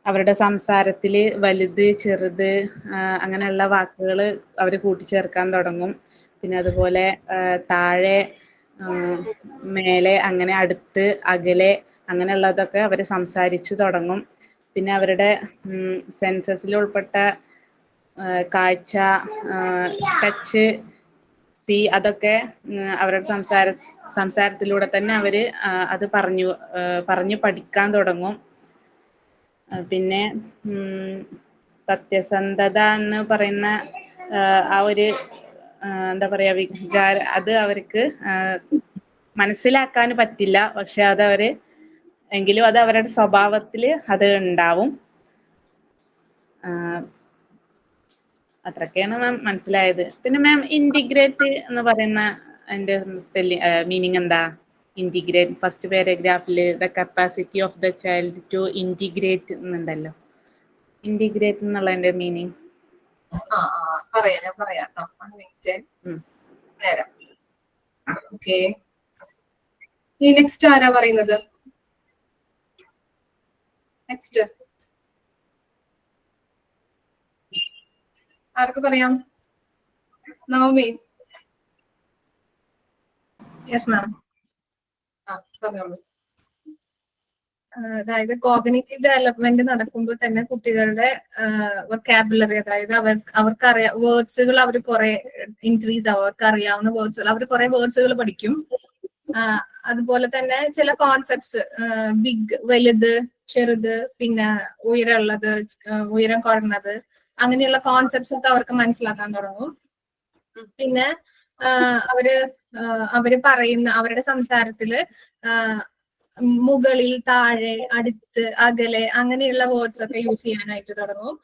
അവരുടെ സംസാരത്തില് വലുത് ചെറുത് അങ്ങനെയുള്ള വാക്കുകൾ അവർ കൂട്ടിച്ചേർക്കാൻ തുടങ്ങും. പിന്നെ അതുപോലെ താഴെ മേലെ അങ്ങനെ അടുത്ത് അകലെ അങ്ങനെയുള്ളതൊക്കെ അവർ സംസാരിച്ചു തുടങ്ങും. പിന്നെ അവരുടെ സെൻസസിൽ ഉൾപ്പെട്ട കാഴ്ച, ടച്ച്, സി അതൊക്കെ അവരുടെ സംസാരത്തിലൂടെ തന്നെ അവര് അത് പറഞ്ഞു പഠിക്കാൻ തുടങ്ങും. പിന്നെ സത്യസന്ധത എന്ന് പറയുന്ന ആ ഒരു എന്താ പറയാ വികാരം അത് അവർക്ക് മനസ്സിലാക്കാൻ പറ്റില്ല. പക്ഷെ എങ്കിലും അത് അവരുടെ സ്വഭാവത്തിൽ അത് ഉണ്ടാവും. അത്രയൊക്കെയാണ് മാം മനസ്സിലായത്. പിന്നെ മാം ഇന്റിഗ്രേറ്റ് എന്ന് പറയുന്ന അതിന്റെ മീനിങ് എന്താ? ഇന്റിഗ്രേറ്റ് ഫസ്റ്റ് പാരഗ്രാഫിൽ the capacity of the child to integrate എന്നുണ്ടല്ലോ. ഇന്റിഗ്രേറ്റ് എന്നുള്ളതിന്റെ മീനിങ് പറയാം. ഓക്കെ. ഈ നെക്സ്റ്റ് ആരാ പറയുന്നത്? നെക്സ്റ്റ് ആർക്ക് പറയാം? നവമി. Yes ma'am. പറഞ്ഞോളൂ. അതായത് കോഗ്നിറ്റീവ് ഡെവലപ്മെന്റ് നടക്കുമ്പോൾ തന്നെ കുട്ടികളുടെ വൊക്കാബുലറി, അതായത് അവർക്കറിയാം വേർഡ്സുകൾ അവർ കുറെ ഇൻക്രീസ് ആവും. അവർക്ക് അറിയാവുന്ന വേർഡ്സുകൾ അവർ കുറെ വേർഡ്സുകൾ പഠിക്കും. അതുപോലെ തന്നെ ചില കോൺസെപ്റ്റ്സ് ബിഗ് വലുത് ചെറുത് പിന്നെ ഉയരമുള്ളത് ഉയരം കുറഞ്ഞത് അങ്ങനെയുള്ള കോൺസെപ്റ്റ്സ് ഒക്കെ അവർക്ക് മനസ്സിലാക്കാൻ തുടങ്ങും. പിന്നെ അവര് പറയുന്ന അവരുടെ സംസാരത്തില് മുകളിൽ താഴെ അടുത്ത് അകലെ അങ്ങനെയുള്ള വേർഡ്സ് ഒക്കെ യൂസ് ചെയ്യാനായിട്ട് തുടങ്ങും.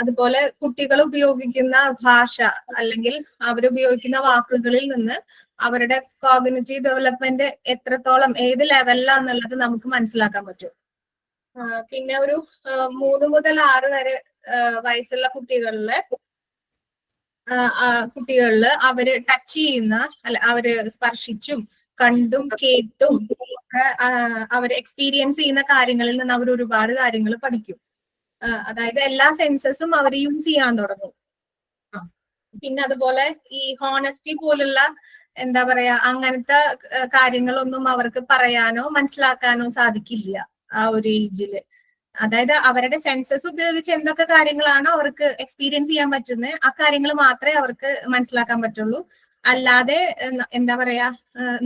അതുപോലെ കുട്ടികൾ ഉപയോഗിക്കുന്ന ഭാഷ അല്ലെങ്കിൽ അവരുപയോഗിക്കുന്ന വാക്കുകളിൽ നിന്ന് അവരുടെ കോഗ്നിറ്റീവ് ഡെവലപ്മെന്റ് എത്രത്തോളം ഏത് ലെവലിലാന്നുള്ളത് നമുക്ക് മനസ്സിലാക്കാൻ പറ്റും. പിന്നെ ഒരു 3 മുതൽ 6 വരെ വയസ്സുള്ള കുട്ടികളില് കുട്ടികളില് അവര് ടച്ച് ചെയ്യുന്ന അല്ല അവര് സ്പർശിച്ചും കണ്ടും കേട്ടും ഒക്കെ അവർ എക്സ്പീരിയൻസ് ചെയ്യുന്ന കാര്യങ്ങളിൽ നിന്ന് അവർ ഒരുപാട് കാര്യങ്ങൾ പഠിക്കും. അതായത് എല്ലാ സെൻസസും അവർ യൂസ് ചെയ്യാൻ തുടങ്ങും. പിന്നെ അതുപോലെ ഈ ഹോണസ്റ്റി പോലുള്ള എന്താ പറയാ അങ്ങനത്തെ കാര്യങ്ങളൊന്നും അവർക്ക് പറയാനോ മനസ്സിലാക്കാനോ സാധിക്കില്ല ആ ഒരു ഏജില്. അതായത് അവരുടെ സെൻസസ് ഉപയോഗിച്ച് എന്തൊക്കെ കാര്യങ്ങളാണോ അവർക്ക് എക്സ്പീരിയൻസ് ചെയ്യാൻ പറ്റുന്നത് ആ കാര്യങ്ങൾ മാത്രമേ അവർക്ക് മനസ്സിലാക്കാൻ പറ്റുള്ളൂ. അല്ലാതെ എന്താ പറയാ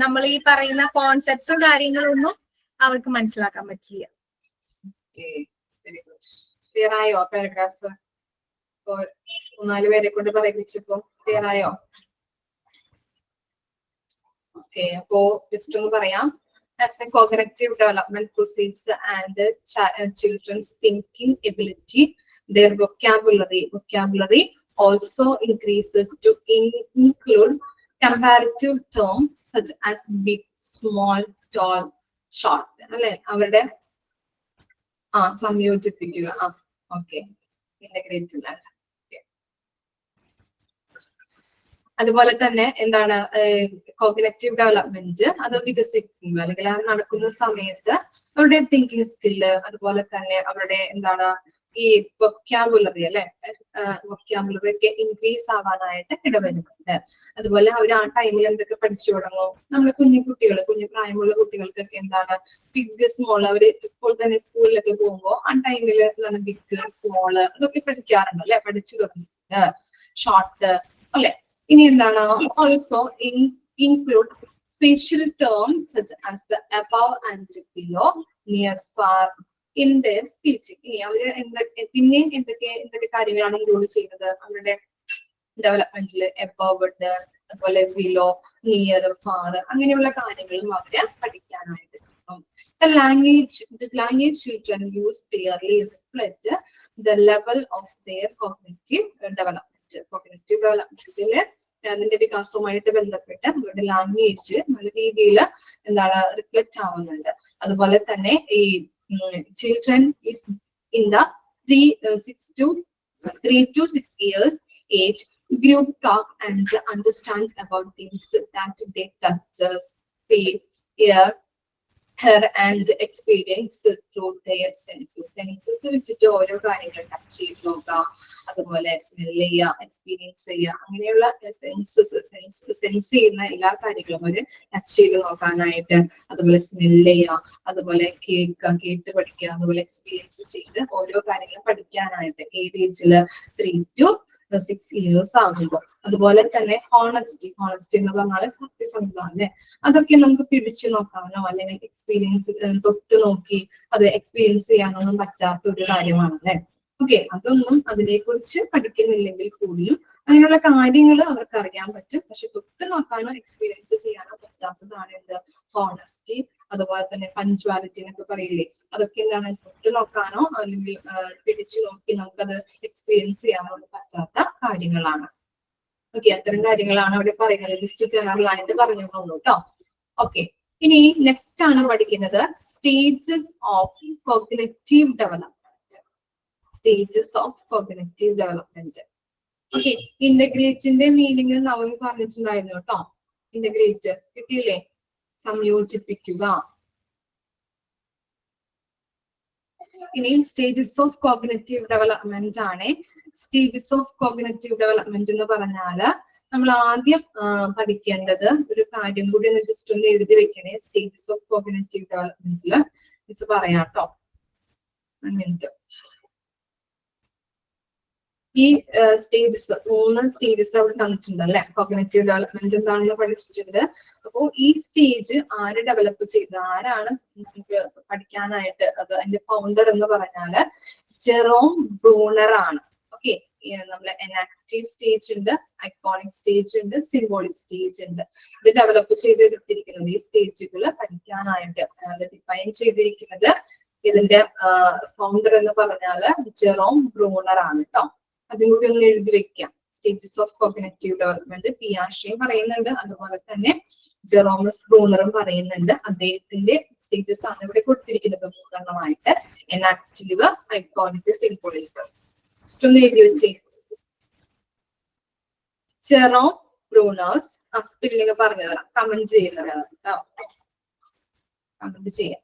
നമ്മൾ ഈ പറയുന്ന കോൺസെപ്റ്റ്സും കാര്യങ്ങളൊന്നും അവർക്ക് മനസ്സിലാക്കാൻ പറ്റില്ല. ക്ലിയർ ആയോ പാരഗ്രാഫ്? 3-4 പേരെ കൊണ്ട് പറയിപ്പിച്ചപ്പോ ക്ലിയർ ആയോ? ഓക്കെ, അപ്പോ ജസ്റ്റ് ഒന്ന് പറയാം. As a cognitive development proceeds and children's thinking ability, their vocabulary also increases to include comparative terms such as big, small, tall, short. അല്ലെ അവരുടെ സംയോജിപ്പിക്കുക. Okay, integrate. അതുപോലെ തന്നെ എന്താണ് കോഗ്നിറ്റീവ് ഡെവലപ്മെന്റ് അത് വികസിക്കുന്നു അല്ലെങ്കിൽ അത് നടക്കുന്ന സമയത്ത് അവരുടെ തിങ്കിങ് സ്കില്ല്, അതുപോലെ തന്നെ അവരുടെ എന്താണ് ഈ വൊക്കാബുലറി അല്ലെ വൊക്കാബുലറി ഒക്കെ ഇൻക്രീസ് ആവാനായിട്ട് ഇടവരുന്നുണ്ട്. അതുപോലെ അവർ ആ ടൈമിൽ എന്തൊക്കെ പഠിച്ചു തുടങ്ങും? നമ്മുടെ കുഞ്ഞു പ്രായമുള്ള കുട്ടികൾക്കൊക്കെ എന്താണ് ബിഗ് സ്മോൾ, അവര് ഇപ്പോൾ തന്നെ സ്കൂളിലൊക്കെ പോകുമ്പോൾ ആ ടൈമിൽ എന്താണ് ബിഗ് സ്മോള് അതൊക്കെ പഠിക്കാറുണ്ട് അല്ലെ, പഠിച്ചു തുടങ്ങുന്നുണ്ട്. ഷോർട്ട് അല്ലെ. ഇനി എന്താണ് also include spatial terms such as the above and below, near, far in their speech. ഇനി അവര് പിന്നെ എന്തൊക്കെ കാര്യങ്ങളാണ് ഇൻക്ലൂഡ് ചെയ്യുന്നത് അവരുടെ ഡെവലപ്മെന്റിൽ? above ഉണ്ട്, അതുപോലെ below, near, far അങ്ങനെയുള്ള കാര്യങ്ങളും അവര് പഠിക്കാനായിട്ട്. The language children use clearly reflect the level of their cognitive development. Cognitive ഡെവലപ്മെന്റില് അതിന്റെ വികാസവുമായിട്ട് ബന്ധപ്പെട്ട് അവരുടെ ലാംഗ്വേജ് നല്ല രീതിയിൽ എന്താണ് റിഫ്ലക്ട് ആവുന്നുണ്ട്. അതുപോലെ തന്നെ ഈ children is in the 3 to 6 years age group talk and understand about things that they touch, see, hear and experience through their senses. Census വെച്ചിട്ട് ഓരോ കാര്യങ്ങൾ ടച്ച് ചെയ്ത് നോക്കാം, അതുപോലെ സ്മെൽ ചെയ്യുക, എക്സ്പീരിയൻസ് ചെയ്യുക, അങ്ങനെയുള്ള സെൻസ് ചെയ്യുന്ന എല്ലാ കാര്യങ്ങളും അവര് ടച്ച് ചെയ്ത് നോക്കാനായിട്ട്, അതുപോലെ സ്മെൽ ചെയ്യുക, അതുപോലെ കേട്ട് പഠിക്കുക, അതുപോലെ എക്സ്പീരിയൻസ് ചെയ്ത് ഓരോ കാര്യങ്ങളും പഠിക്കാനായിട്ട് ഏത് ഏജില് 3 to 6 years ആകുമ്പോൾ. അതുപോലെ തന്നെ ഹോണസ്റ്റി എന്ന് പറഞ്ഞാൽ സത്യസന്ധത അല്ലെ, അതൊക്കെ നമുക്ക് പിടിച്ചു നോക്കാനോ അല്ലെങ്കിൽ എക്സ്പീരിയൻസ് തൊട്ട് നോക്കി അത് എക്സ്പീരിയൻസ് ചെയ്യാനൊന്നും പറ്റാത്ത ഒരു കാര്യമാണ് അല്ലെ. ഓക്കെ, അതൊന്നും അതിനെക്കുറിച്ച് പഠിക്കുന്നില്ലെങ്കിൽ കൂടിയും അങ്ങനെയുള്ള കാര്യങ്ങൾ അവർക്ക് അറിയാൻ പറ്റും. പക്ഷെ തൊട്ട് നോക്കാനോ എക്സ്പീരിയൻസ് ചെയ്യാനോ പറ്റാത്തതാണ് എന്ത്? ഹോണസ്റ്റി. അതുപോലെ തന്നെ പഞ്ച്വാലിറ്റി എന്നൊക്കെ പറയില്ലേ, അതൊക്കെ എന്താണ്? തൊട്ട് നോക്കാനോ അല്ലെങ്കിൽ പിടിച്ചു നോക്കി നമുക്കത് എക്സ്പീരിയൻസ് ചെയ്യാനോ പറ്റാത്ത കാര്യങ്ങളാണ്. ഓക്കെ, അത്തരം കാര്യങ്ങളാണ് അവിടെ പറയുന്നത്. ജസ്റ്റ് ജനറൽ ആയിട്ട് പറഞ്ഞു തന്നു കേട്ടോ. ഓക്കെ, ഇനി നെക്സ്റ്റ് ആണ് പഠിക്കുന്നത് stages of cognitive development. Stages of cognitive development. Okay, ഇന്റഗ്രേറ്റിന്റെ മീനിങ് നവമി പറഞ്ഞിട്ടുണ്ടായിരുന്നു കേട്ടോ. ഇന്റഗ്രേറ്റ് കിട്ടിയില്ലേ? സംയോജിപ്പിക്കുക. ഇനി സ്റ്റേജസ് ഓഫ് കോഗ്നിറ്റീവ് ഡെവലപ്മെന്റ് ആണ്. സ്റ്റേജസ് ഓഫ് കോഗ്നിറ്റീവ് ഡെവലപ്മെന്റ് എന്ന് പറഞ്ഞാല് നമ്മൾ ആദ്യം പഠിക്കേണ്ടത് ഒരു കാര്യം കൂടി ഒന്ന് ജസ്റ്റ് ഒന്ന് എഴുതി വെക്കണേ. സ്റ്റേജസ് ഓഫ് കോഗ്നിറ്റീവ് ഡെവലപ്മെന്റില് മിസ് പറയാം കേട്ടോ. അങ്ങനത്തെ ഈ സ്റ്റേജസ് 3 സ്റ്റേജസ് അവിടെ തന്നിട്ടുണ്ട് അല്ലെ. കോഗ്നിറ്റീവ് ഡെവലപ്മെന്റ് എന്താണെന്ന് പഠിച്ചിട്ടുണ്ട്. അപ്പോ ഈ സ്റ്റേജ് ആര് ഡെവലപ്പ് ചെയ്ത്, ആരാണ് നമുക്ക് പഠിക്കാനായിട്ട് അത് അതിന്റെ ഫൗണ്ടർ എന്ന് പറഞ്ഞാല് ജെറോം ബ്രൂണർ ആണ്. ഓക്കെ, നമ്മളെ എനാക്റ്റീവ് സ്റ്റേജ് ഉണ്ട്, ഐക്കോണിക് സ്റ്റേജ് ഉണ്ട്, സിംബോളിക് സ്റ്റേജ് ഉണ്ട്. ഇത് ഡെവലപ്പ് ചെയ്തെടുത്തിരിക്കുന്നത് ഈ സ്റ്റേജുകൾ പഠിക്കാനായിട്ട് അത് ഡിഫൈൻ ചെയ്തിരിക്കുന്നത് ഇതിന്റെ ഫൗണ്ടർ എന്ന് പറഞ്ഞാല് ജെറോം ബ്രൂണർ ആണ് കേട്ടോ. അതും കൂടി ഒന്ന് എഴുതി വെക്കാം. സ്റ്റേജസ് ഓഫ് കോഗ്നിറ്റീവ് ഡെവലപ്മെന്റ് പിയാഷയും പറയുന്നുണ്ട്, അതുപോലെ തന്നെ ജെറോമസ് ബ്രൂണറും പറയുന്നുണ്ട്. അദ്ദേഹത്തിന്റെ സ്റ്റേജസ് ആണ് ഇവിടെ കൊടുത്തിരിക്കുന്നത് 3 എണ്ണമായിട്ട്. Enactive, iconic, symbolic. ജസ്റ്റ് ഒന്ന് എഴുതി വെച്ചേ. Jerome Brunner's. സ്പെല്ലിംഗ് പറഞ്ഞു തരാം, കമന്റ് ചെയ്യുന്നത് കേട്ടോ, കമന്റ് ചെയ്യാം.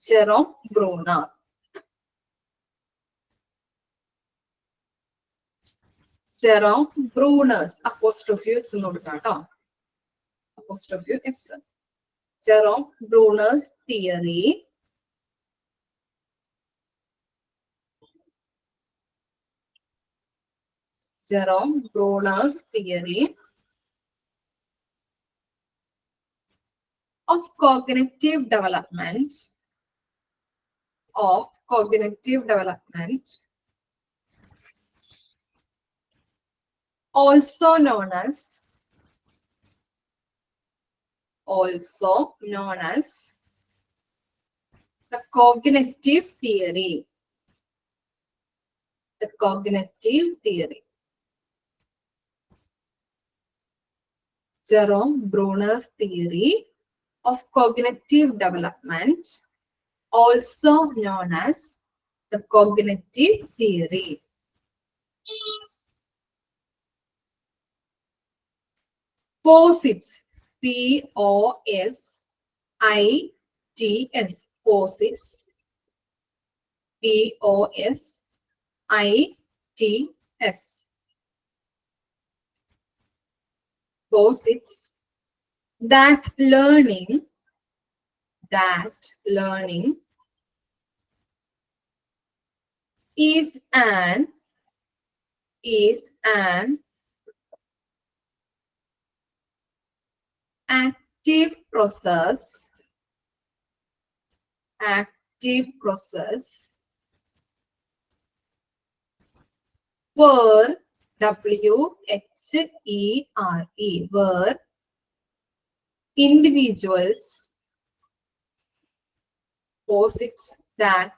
Jerome Bruner. Jerome Brunner's apostrophe S എന്ന് കൊടുക്കാം കേട്ടോ, apostrophe S. Jerome Brunner's theory Jerome Bruner's theory of cognitive development also known as the cognitive theory. The cognitive theory. Jerome Bruner's theory of cognitive development, also known as the cognitive theory. Posits, P-O-S-I-T-S, posits, P-O-S-I-T-S. Posits that learning is an active process where W-H-E-R-E, where individuals, posits that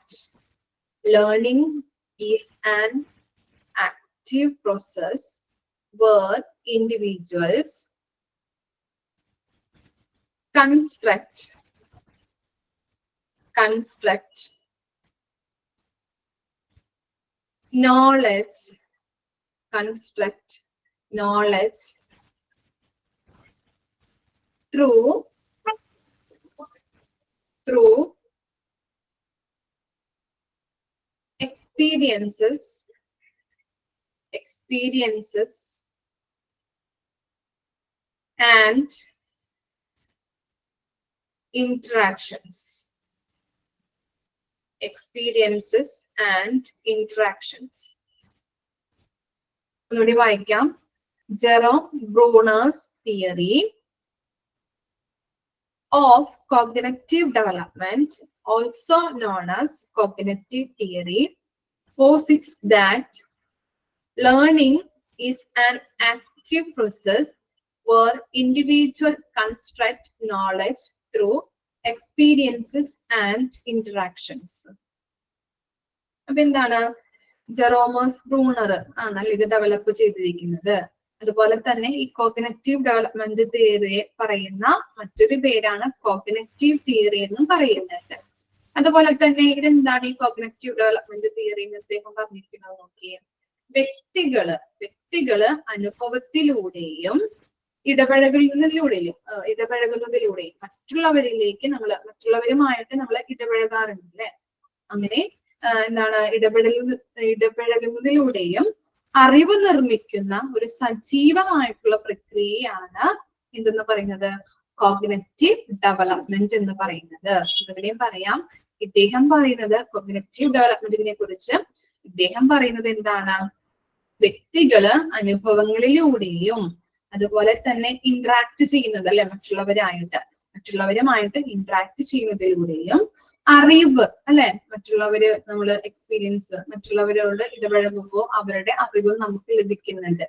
learning is an active process where individuals construct knowledge through experiences and interactions. ഒന്നുകൂടി വായിക്കാം. Jerome Bruner's theory of cognitive development, also known as cognitive theory, posits that learning is an active process where individuals construct knowledge through experiences and interactions. അപ്പൊ എന്താണ് ജെറോമസ് Bruner ആണല്ലോ ഇത് develop ചെയ്തിരിക്കുന്നത്. അതുപോലെ തന്നെ ഈ കോഗ്നിറ്റീവ് ഡെവലപ്മെന്റ് തിയറിയെ പറയുന്ന മറ്റൊരു പേരാണ് കോഗ്നിറ്റീവ് തിയറി എന്നും പറയുന്നുണ്ട്. അതുപോലെ തന്നെ ഇതെന്താണ് ഈ കോഗ്നിറ്റീവ് ഡെവലപ്മെന്റ് തിയറി എന്ന് അദ്ദേഹം പറഞ്ഞിരിക്കുന്നത് നോക്കിയേ. വ്യക്തികള് അനുഭവത്തിലൂടെയും ഇടപഴകുന്നതിലൂടെയും മറ്റുള്ളവരുമായിട്ട് നമ്മൾ ഇടപഴകാറുണ്ട് അല്ലെ. അങ്ങനെ എന്താണ് ഇടപഴകുന്നതിലൂടെയും അറിവ് നിർമ്മിക്കുന്ന ഒരു സജീവമായിട്ടുള്ള പ്രക്രിയയാണ് എന്തെന്ന് പറയുന്നത് കോഗ്നിറ്റീവ് ഡെവലപ്മെന്റ് എന്ന് പറയുന്നത്. ഇവിടെയും പറയാം, ഇദ്ദേഹം പറയുന്നത് കോഗ്നിറ്റീവ് ഡെവലപ്മെന്റിനെ കുറിച്ച് ഇദ്ദേഹം പറയുന്നത് എന്താണ്, വ്യക്തികള് അനുഭവങ്ങളിലൂടെയും അതുപോലെ തന്നെ ഇന്ററാക്ട് ചെയ്യുന്നത് അല്ലെ മറ്റുള്ളവരുമായിട്ട് ഇന്ററാക്ട് ചെയ്യുന്നതിലൂടെയും അറിവ് അല്ലെ നമ്മള് എക്സ്പീരിയൻസ് മറ്റുള്ളവരോട് ഇടപഴകുമ്പോൾ അവരുടെ അറിവ് നമുക്ക് ലഭിക്കുന്നുണ്ട്.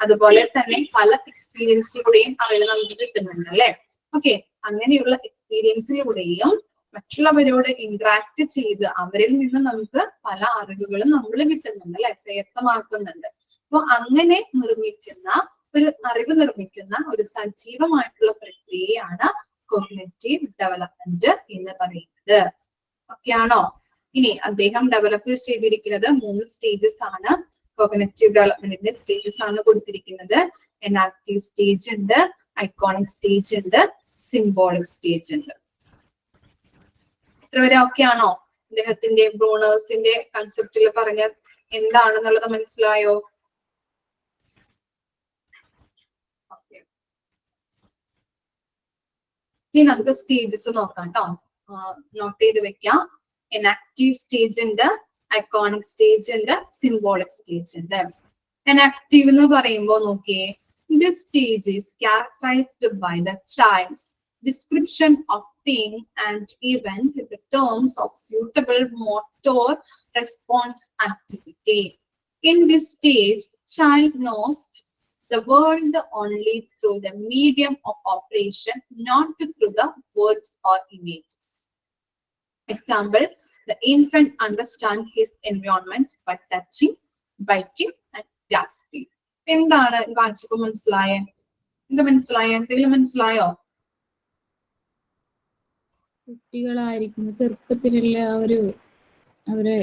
അതുപോലെ തന്നെ പല എക്സ്പീരിയൻസിലൂടെയും അറിവ് നമുക്ക് കിട്ടുന്നുണ്ട് അല്ലെ. ഓക്കെ, അങ്ങനെയുള്ള എക്സ്പീരിയൻസിലൂടെയും മറ്റുള്ളവരോട് ഇന്ററാക്ട് ചെയ്ത് അവരിൽ നിന്ന് നമുക്ക് പല അറിവുകളും നമ്മൾ കിട്ടുന്നുണ്ട് അല്ലെ, സ്വായത്തമാക്കുന്നുണ്ട്. അപ്പൊ അങ്ങനെ നിർമ്മിക്കുന്ന അറിവ് നിർമ്മിക്കുന്ന ഒരു സജീവമായിട്ടുള്ള പ്രക്രിയയാണ് കോഗ്നിറ്റീവ് ഡെവലപ്മെന്റ് എന്ന് പറയുന്നത്. ഓക്കെ ആണോ? ഇനി അദ്ദേഹം ഡെവലപ്പ് ചെയ്തിരിക്കുന്നത് 3 സ്റ്റേജസ് ആണ്. കോഗ്നിറ്റീവ് ഡെവലപ്മെന്റിന്റെ സ്റ്റേജസ് ആണ് കൊടുത്തിരിക്കുന്നത്. എനാക്റ്റീവ് സ്റ്റേജ് ഉണ്ട്, ഐക്കോണിക് സ്റ്റേജ് ഉണ്ട്, സിംബോളിക് സ്റ്റേജ് ഉണ്ട്. ഇത്ര വരെ ഓക്കെ ആണോ? അദ്ദേഹത്തിന്റെ ബ്രൂണേഴ്സിന്റെ കൺസെപ്റ്റിൽ പറഞ്ഞ എന്താണെന്നുള്ളത് മനസ്സിലായോ? ഇനി നമുക്ക് സ്റ്റേജസ് നോക്കാം കേട്ടോ. നോട്ട് ചെയ്ത് വെക്കാം. എനാക്റ്റീവ് സ്റ്റേജ് ഉണ്ട്, ഐക്കോണിക് സ്റ്റേജ് ഉണ്ട്, സിംബോളിക് സ്റ്റേജ് ഉണ്ട്. എനാക്റ്റീവ് എന്ന് പറയുമ്പോൾ നോക്കിയേ, this stage is characterized by the child's description of thing and event in the terms of suitable motor response activity. In this stage, child knows the world only through the medium of operation, not through the words or images. Example, the infant understands his environment by touching, biting, and grasping. എന്താണ് വായിച്ചപ്പോ മനസ്സിലായേ? എന്താ മനസ്സിലായേ? എന്തെങ്കിലും മനസ്സിലായോ? കുട്ടികളായിരിക്കും ചെറുപ്പത്തിലുള്ള അവരെ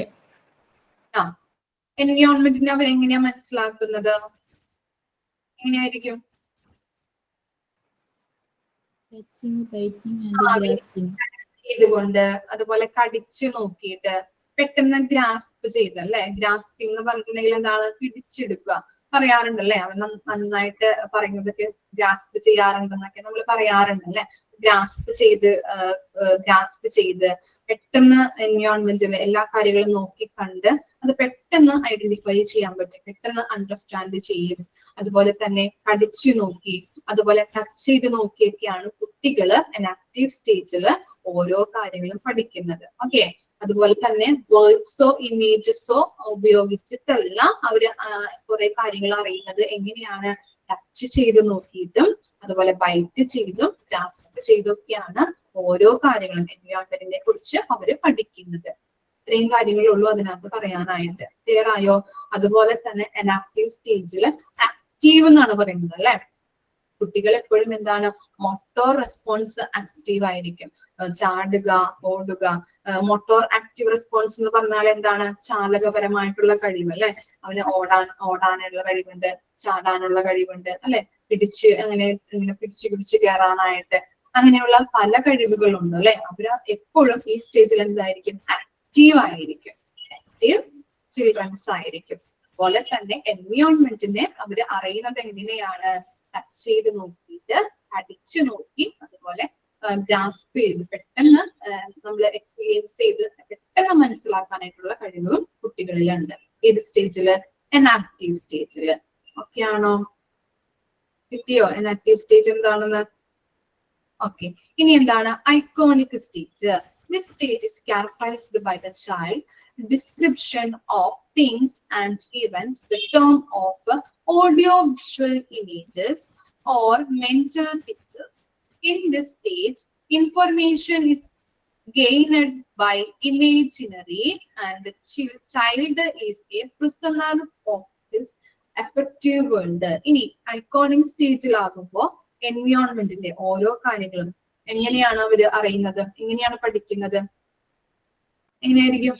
എൻവയോൺമെന്റിനെ അവരെങ്ങനെയാ മനസ്സിലാക്കുന്നത്? എങ്ങനെയായിരിക്കും? Touching, biting and grasping ചെയ്തുകൊണ്ട്, അതുപോലെ കടിച്ചു നോക്കിയിട്ട്, പെട്ടെന്ന് ഗ്രാസ്പ് ചെയ്ത് അല്ലെ. ഗ്രാസ്പിംഗ് എന്ന് പറഞ്ഞിട്ടുണ്ടെങ്കിൽ എന്താണ്? പിടിച്ചെടുക്കുക പറയാറുണ്ടല്ലേ. അവൻ നന്നായിട്ട് പറയുന്നതൊക്കെ ഗ്രാസ്പ് ചെയ്യാറുണ്ടെന്നൊക്കെ നമ്മൾ പറയാറുണ്ട് അല്ലെ. ഗ്രാസ്പ് ചെയ്ത് പെട്ടെന്ന് എൻവയോൺമെന്റിൽ എല്ലാ കാര്യങ്ങളും നോക്കി കണ്ട് അത് പെട്ടെന്ന് ഐഡന്റിഫൈ ചെയ്യാൻ പറ്റും, പെട്ടെന്ന് അണ്ടർസ്റ്റാൻഡ് ചെയ്യും. അതുപോലെ തന്നെ കടിച്ചു നോക്കി, അതുപോലെ ടച്ച് ചെയ്ത് നോക്കിയൊക്കെയാണ് കുട്ടികള് എനാക്റ്റീവ് സ്റ്റേജില് ഓരോ കാര്യങ്ങളും പഠിക്കുന്നത്. ഓക്കെ, അതുപോലെ തന്നെ വേർഡ്സോ ഇമേജസോ ഉപയോഗിച്ചിട്ടല്ല അവര് കുറെ കാര്യങ്ങൾ അറിയുന്നത്. എങ്ങനെയാണ്? ടച്ച് ചെയ്ത് നോക്കിയിട്ടും അതുപോലെ ബൈറ്റ് ചെയ്തും ഗ്രാസ്പ് ചെയ്തൊക്കെയാണ് ഓരോ കാര്യങ്ങളും എൻവയോൺമെന്റിനെ കുറിച്ച് അവര് പഠിക്കുന്നത്. ഇത്രയും കാര്യങ്ങളുള്ളൂ അതിനകത്ത് പറയാനായിട്ട്. ക്ലിയർ ആയോ? അതുപോലെ തന്നെ എനാക്റ്റീവ് സ്റ്റേജില് ആക്റ്റീവ് എന്നാണ് പറയുന്നത് അല്ലെ. കുട്ടികൾ എപ്പോഴും എന്താണ്? മോട്ടോർ റെസ്പോൺസ് ആക്റ്റീവ് ആയിരിക്കും. ചാടുക, ഓടുക. മോട്ടോർ ആക്റ്റീവ് റെസ്പോൺസ് എന്ന് പറഞ്ഞാൽ എന്താണ്? ചാലകപരമായിട്ടുള്ള കഴിവ് അല്ലെ. അവന് ഓടാനുള്ള കഴിവുണ്ട്, ചാടാനുള്ള കഴിവുണ്ട് അല്ലെ. ഇങ്ങനെ പിടിച്ച് കയറാനായിട്ട് അങ്ങനെയുള്ള പല കഴിവുകളുണ്ട് അല്ലെ. അവര് എപ്പോഴും ഈ സ്റ്റേജിൽ എന്തായിരിക്കും? ആക്റ്റീവ് ആയിരിക്കും. ആക്റ്റീവ് ചിൽഡ്രൻസ് ആയിരിക്കും. അതുപോലെ തന്നെ എൻവയോൺമെന്റിനെ അവര് അറിയുന്നത് എങ്ങനെയാണ്? ടച്ച് ചെയ്ത് നോക്കിയിട്ട്, അടിച്ചു നോക്കി, അതുപോലെ ഗ്രാസ്പ് ചെയ്ത് പെട്ടെന്ന് നമ്മൾ എക്സ്പീരിയൻസ് ചെയ്ത് പെട്ടെന്ന് മനസ്സിലാക്കാനായിട്ടുള്ള കഴിവും കുട്ടികളിലുണ്ട്. ഏത് സ്റ്റേജില്? എനാക്റ്റീവ് സ്റ്റേജില്. ഓക്കെ ആണോ? കിട്ടിയോ എനാക്റ്റീവ് സ്റ്റേജ് എന്താണെന്ന്? ഓക്കെ, ഇനി എന്താണ് iconic stage? This stage is characterized by the child description of things and events, the term of audio-visual images or mental pictures. In this stage, information is gained by imaginary and the child is a prisoner of this affective world. ഇനി iconic സ്റ്റേജിലാകുമ്പോ എൻവയോൺമെന്റിന്റെ ഓരോ കാര്യങ്ങളും എങ്ങനെയാണ് അവര് അറിയുന്നത്? എങ്ങനെയാണ് പഠിക്കുന്നത്? എങ്ങനെയായിരിക്കും?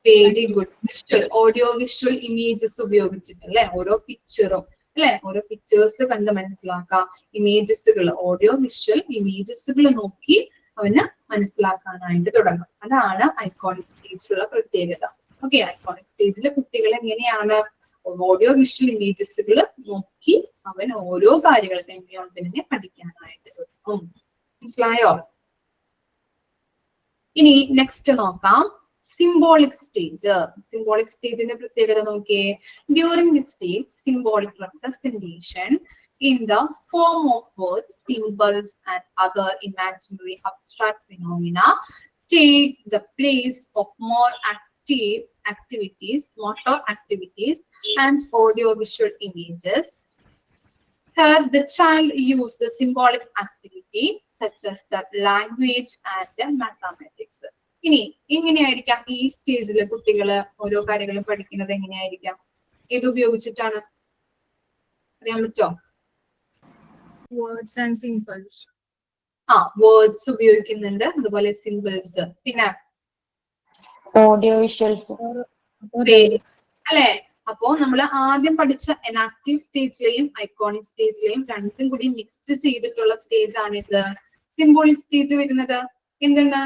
Very good. Visual, audio visual images ഉപയോഗിച്ചിട്ടല്ലേ. ഓരോ പിക്ചറും അല്ലെ, ഓരോ പിക്ചേഴ്സ് കണ്ട് മനസ്സിലാക്കാം. ഇമേജസുകൾ, ഓഡിയോ വിഷ്വൽ ഇമേജസുകൾ നോക്കി അവന് മനസ്സിലാക്കാനായിട്ട് തുടങ്ങും. അതാണ് ഐക്കോണിക് സ്റ്റേജിലുള്ള പ്രത്യേകത. ഓക്കെ, ഐക്കോണിക് സ്റ്റേജിലെ കുട്ടികൾ എങ്ങനെയാണ്? ഓഡിയോ വിഷ്വൽ ഇമേജസുകൾ നോക്കി അവൻ ഓരോ കാര്യങ്ങളും എൻവയോൺമെന്റിനെ പഠിക്കാനായിട്ട് തുടങ്ങും. മനസ്സിലായോ? ഇനി നെക്സ്റ്റ് നോക്കാം, സിംബോളിക് സ്റ്റേജ്. സിംബോളിക് സ്റ്റേജിന്റെ പ്രത്യേകത നോക്കിയേ. During the stage, symbolic representation in the form of words, symbols, and other imaginary abstract phenomena take the place of more active activities, motor activities, and audio-visual images. Here, the child used the symbolic activity such as the language and the mathematics. ഇനി എങ്ങനെയായിരിക്കാം ഈ സ്റ്റേജില് കുട്ടികള് ഓരോ കാര്യങ്ങളും പഠിക്കുന്നത് എങ്ങനെയായിരിക്കാം? ഏത് ഉപയോഗിച്ചിട്ടാണ് അറിയാൻ പറ്റോ? Words and സിംബിൾസ്. വേർഡ്സ് ഉപയോഗിക്കുന്നുണ്ട്, അതുപോലെ സിംബിൾസ്, പിന്നെ ഓഡിയോ വിഷ്വൽസ് അല്ലെ? അപ്പോ നമ്മൾ ആദ്യം പഠിച്ച എനാക്റ്റീവ് സ്റ്റേജിലെയും ഐക്കോണിക് സ്റ്റേജിലെയും രണ്ടും കൂടി മിക്സ് ചെയ്തിട്ടുള്ള സ്റ്റേജ് ആണ് ഇത് സിംബോളിക് സ്റ്റേജ് വരുന്നത്. എന്താണ്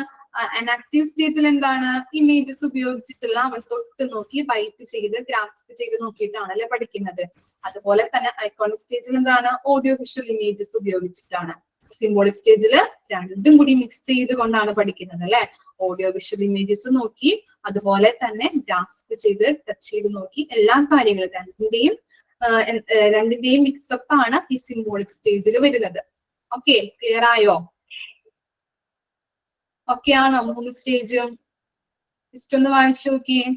എനാക്റ്റീവ് സ്റ്റേജിൽ എന്താണ്? ഇമേജസ് ഉപയോഗിച്ചിട്ടുള്ള അവൻ തൊട്ട് നോക്കി ബൈറ്റ് ചെയ്ത് ഗ്രാസ്പ് ചെയ്ത് നോക്കിയിട്ടാണ് അല്ലെ പഠിക്കുന്നത്. അതുപോലെ തന്നെ ഐക്കോണിക് സ്റ്റേജിൽ എന്താണ്? ഓഡിയോ വിഷ്വൽ ഇമേജസ് ഉപയോഗിച്ചിട്ടാണ്. സിംബോളിക് സ്റ്റേജില് രണ്ടും കൂടി മിക്സ് ചെയ്തുകൊണ്ടാണ് പഠിക്കുന്നത് അല്ലെ. ഓഡിയോ വിഷ്വൽ ഇമേജസ് നോക്കി, അതുപോലെ തന്നെ ഗ്രാസ്പ് ചെയ്ത് ടച്ച് ചെയ്ത് നോക്കി, എല്ലാ കാര്യങ്ങളും രണ്ടിന്റെയും മിക്സപ്പ് ആണ് ഈ സിംബോളിക് സ്റ്റേജിൽ വരുന്നത്. ഓക്കെ, ക്ലിയർ ആയോ? ഓക്കെ ആണോ? 3 സ്റ്റേജും ജസ്റ്റ് ഒന്ന് വായിച്ചു നോക്കിയേ.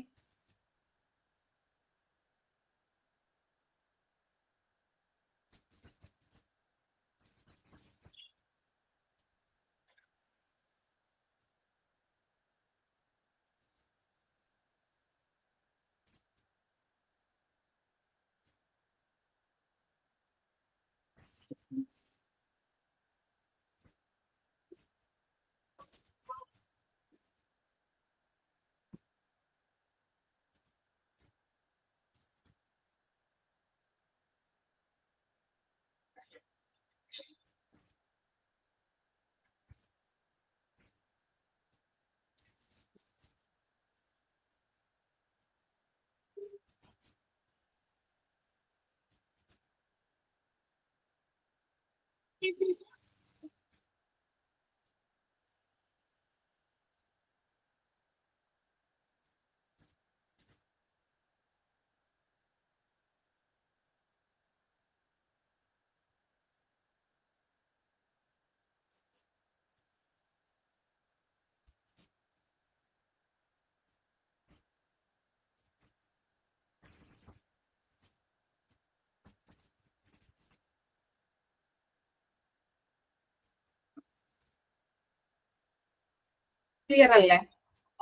ക്ലിയർ അല്ലേ?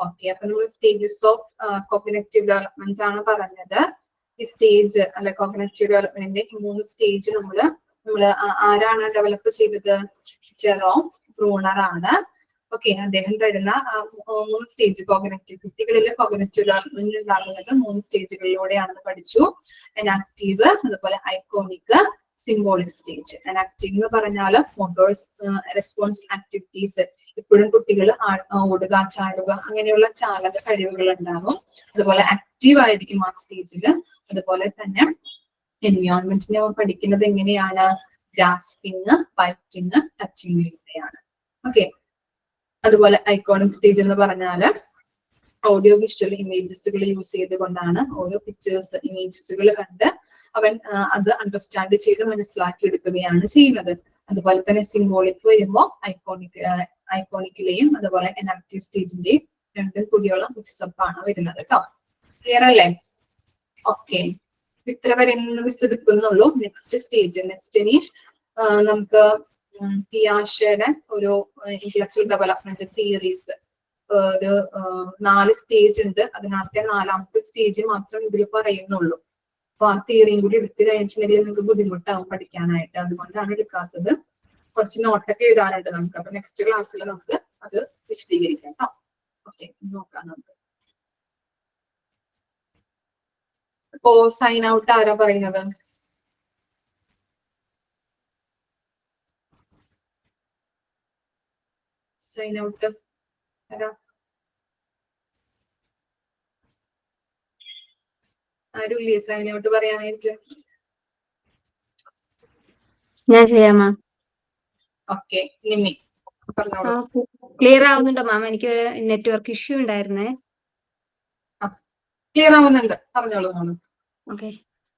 ഓക്കെ, അപ്പൊ നമ്മൾ സ്റ്റേജസ് ഓഫ് കോഗ്നിറ്റീവ് ഡെവലപ്മെന്റ് ആണ് പറഞ്ഞത്. ഈ സ്റ്റേജ് അല്ലെ കോഗ്നിറ്റീവ് ഡെവലപ്മെന്റിന്റെ ഈ 3 സ്റ്റേജ് നമ്മള് ആരാണ് ഡെവലപ്പ് ചെയ്തത്? ജെറോം ബ്രൂണർ ആണ്. ഓക്കെ, അദ്ദേഹം തരുന്ന 3 സ്റ്റേജ് കോഗ്നിറ്റീവ് കുട്ടികളിൽ കോഗ്നിറ്റീവ് ഡെവലപ്മെന്റ് ഉണ്ടാകുന്നത് 3 സ്റ്റേജുകളിലൂടെയാണെന്ന് പഠിച്ചു. എനാക്റ്റീവ്, അതുപോലെ ഐക്കോണിക്, സിംബോളിക് സ്റ്റേജ്. എനാക്റ്റീവ് എന്ന് പറഞ്ഞാൽ മോട്ടോഴ്സ് റെസ്പോൺസ് ആക്ടിവിറ്റീസ്. ഇപ്പോഴും കുട്ടികൾ ഓടുക, ചാടുക, അങ്ങനെയുള്ള ചാലക കഴിവുകൾ ഉണ്ടാകും. അതുപോലെ ആക്റ്റീവ് ആയിരിക്കും ആ സ്റ്റേജിൽ. അതുപോലെ തന്നെ എൻവയോൺമെന്റിനെ പഠിക്കുന്നത് എങ്ങനെയാണ്? ഗ്രാസ്പിങ്, ബൈറ്റിങ്, ടച്ചിങ്ങിലൂടെയാണ്. ഓക്കെ, അതുപോലെ ഐക്കോണിക് സ്റ്റേജ് എന്ന് പറഞ്ഞാല് ഓഡിയോ വിഷ്വൽ ഇമേജസുകൾ യൂസ് ചെയ്തുകൊണ്ടാണ് ഓരോ പിക്ചേഴ്സ് ഇമേജസുകൾ കണ്ട് അവൻ അത് അണ്ടർസ്റ്റാൻഡ് ചെയ്ത് മനസ്സിലാക്കി എടുക്കുകയാണ് ചെയ്യുന്നത്. അതുപോലെ തന്നെ സിംബോളിക് വരുമ്പോൾ ഐക്കോണിക്കിലെയും അതുപോലെ എനാക്റ്റീവ് സ്റ്റേജിന്റെയും രണ്ടും കൂടിയുള്ള മിക്സപ്പ് ആണ് വരുന്നത് കേട്ടോ. ക്ലിയർ അല്ലേ? ഓക്കെ, ഇത്ര വരെ മിസ് എടുക്കുന്നുള്ളൂ. നെക്സ്റ്റ് സ്റ്റേജ്, ഇനി നമുക്ക് പിയാഷയുടെ ഒരു ഇന്റലക്ച്വൽ ഡെവലപ്മെന്റ് തിയറീസ് ഒരു 4 സ്റ്റേജ് ഉണ്ട്. അതിനകത്തെ 4ാമത്തെ സ്റ്റേജ് മാത്രം ഇതിൽ പറയുന്നുള്ളൂ. അപ്പൊ ആ തിയറിയും കൂടി എടുത്തു കഴിഞ്ഞിട്ടുണ്ടെങ്കിൽ നിങ്ങൾക്ക് ബുദ്ധിമുട്ടാവും പഠിക്കാനായിട്ട്. അതുകൊണ്ടാണ് എടുക്കാത്തത്. കുറച്ച് നോട്ടൊക്കെ എഴുതാനുണ്ട് നമുക്ക്. അപ്പൊ നെക്സ്റ്റ് ക്ലാസ്സിൽ നമുക്ക് അത് വിശദീകരിക്കാം കേട്ടോ. ഓക്കെ, നോക്കാം നമുക്ക്. അപ്പോ സൈൻ ഔട്ട് ആരാ പറയുന്നത്? സൈൻ ഔട്ട് ആരാ? ആരുല്ലേ സൈൻ ഔട്ട് പറയാനായിട്ട്? ഞാൻ ചെയ്യാം മാം. ഓക്കെ, നിമ്മി പറഞ്ഞോളൂ. ക്ലിയർ ആവുന്നുണ്ടോ മാം? എനിക്ക് നെറ്റ്വർക്ക് ഇഷ്യൂ ഉണ്ടായിരുന്നേ. ക്ലിയർ ആവുന്നുണ്ട്, പറഞ്ഞോളൂ മാം. Okay.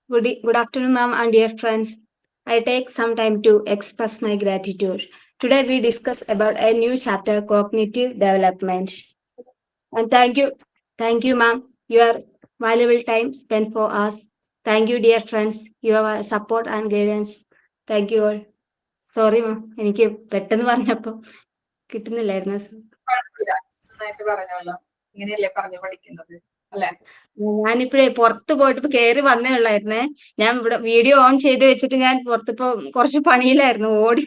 Good afternoon, ma'am and dear friends. I take some time to express my gratitude. Today we discuss about a new chapter, cognitive development. And thank you, ma'am. Your valuable time spent for us. Thank you, dear friends. Your support and guidance thank you all. Sorry ma'am, എനിക്ക് പെട്ടെന്ന് പറഞ്ഞപ്പോ കിട്ടുന്നില്ലായിരുന്നു. കുഴപ്പമില്ല, നന്നായിട്ട് പറഞ്ഞോളാം. ഇങ്ങനെയല്ലേ പറഞ്ഞു പഠിക്കുന്നത് അല്ലെ? ഞാനിപ്പോഴേ പുറത്ത് പോയിട്ട് ഇപ്പൊ കയറി വന്നേ ഉള്ളായിരുന്നേ. ഞാൻ ഇവിടെ വീഡിയോ ഓൺ ചെയ്ത് വെച്ചിട്ട് ഞാൻ പുറത്തിപ്പോ കുറച്ച് പണിയിലായിരുന്നു, ഓടി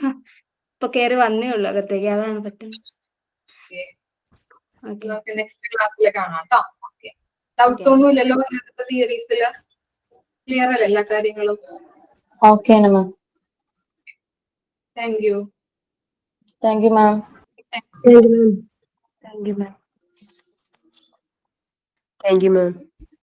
ഇപ്പൊ കയറി വന്നേ ഉള്ളൂ അകത്തേക്ക്, അതാണ് പെട്ടെന്ന്. ഓക്കെ, നമുക്ക് നെക്സ്റ്റ് ക്ലാസ്സിൽ കാണാം കേട്ടോ. ഓക്കെ, ഡൗട്ട് ഒന്നും ഇല്ലല്ലോ തിയറീസില്? ക്ലിയർ അല്ലേ എല്ലാ കാര്യങ്ങളും? ഓക്കെ ആണ് ma'am. Thank you. Thank you ma'am. Thank you ma'am. Thank you, ma'am.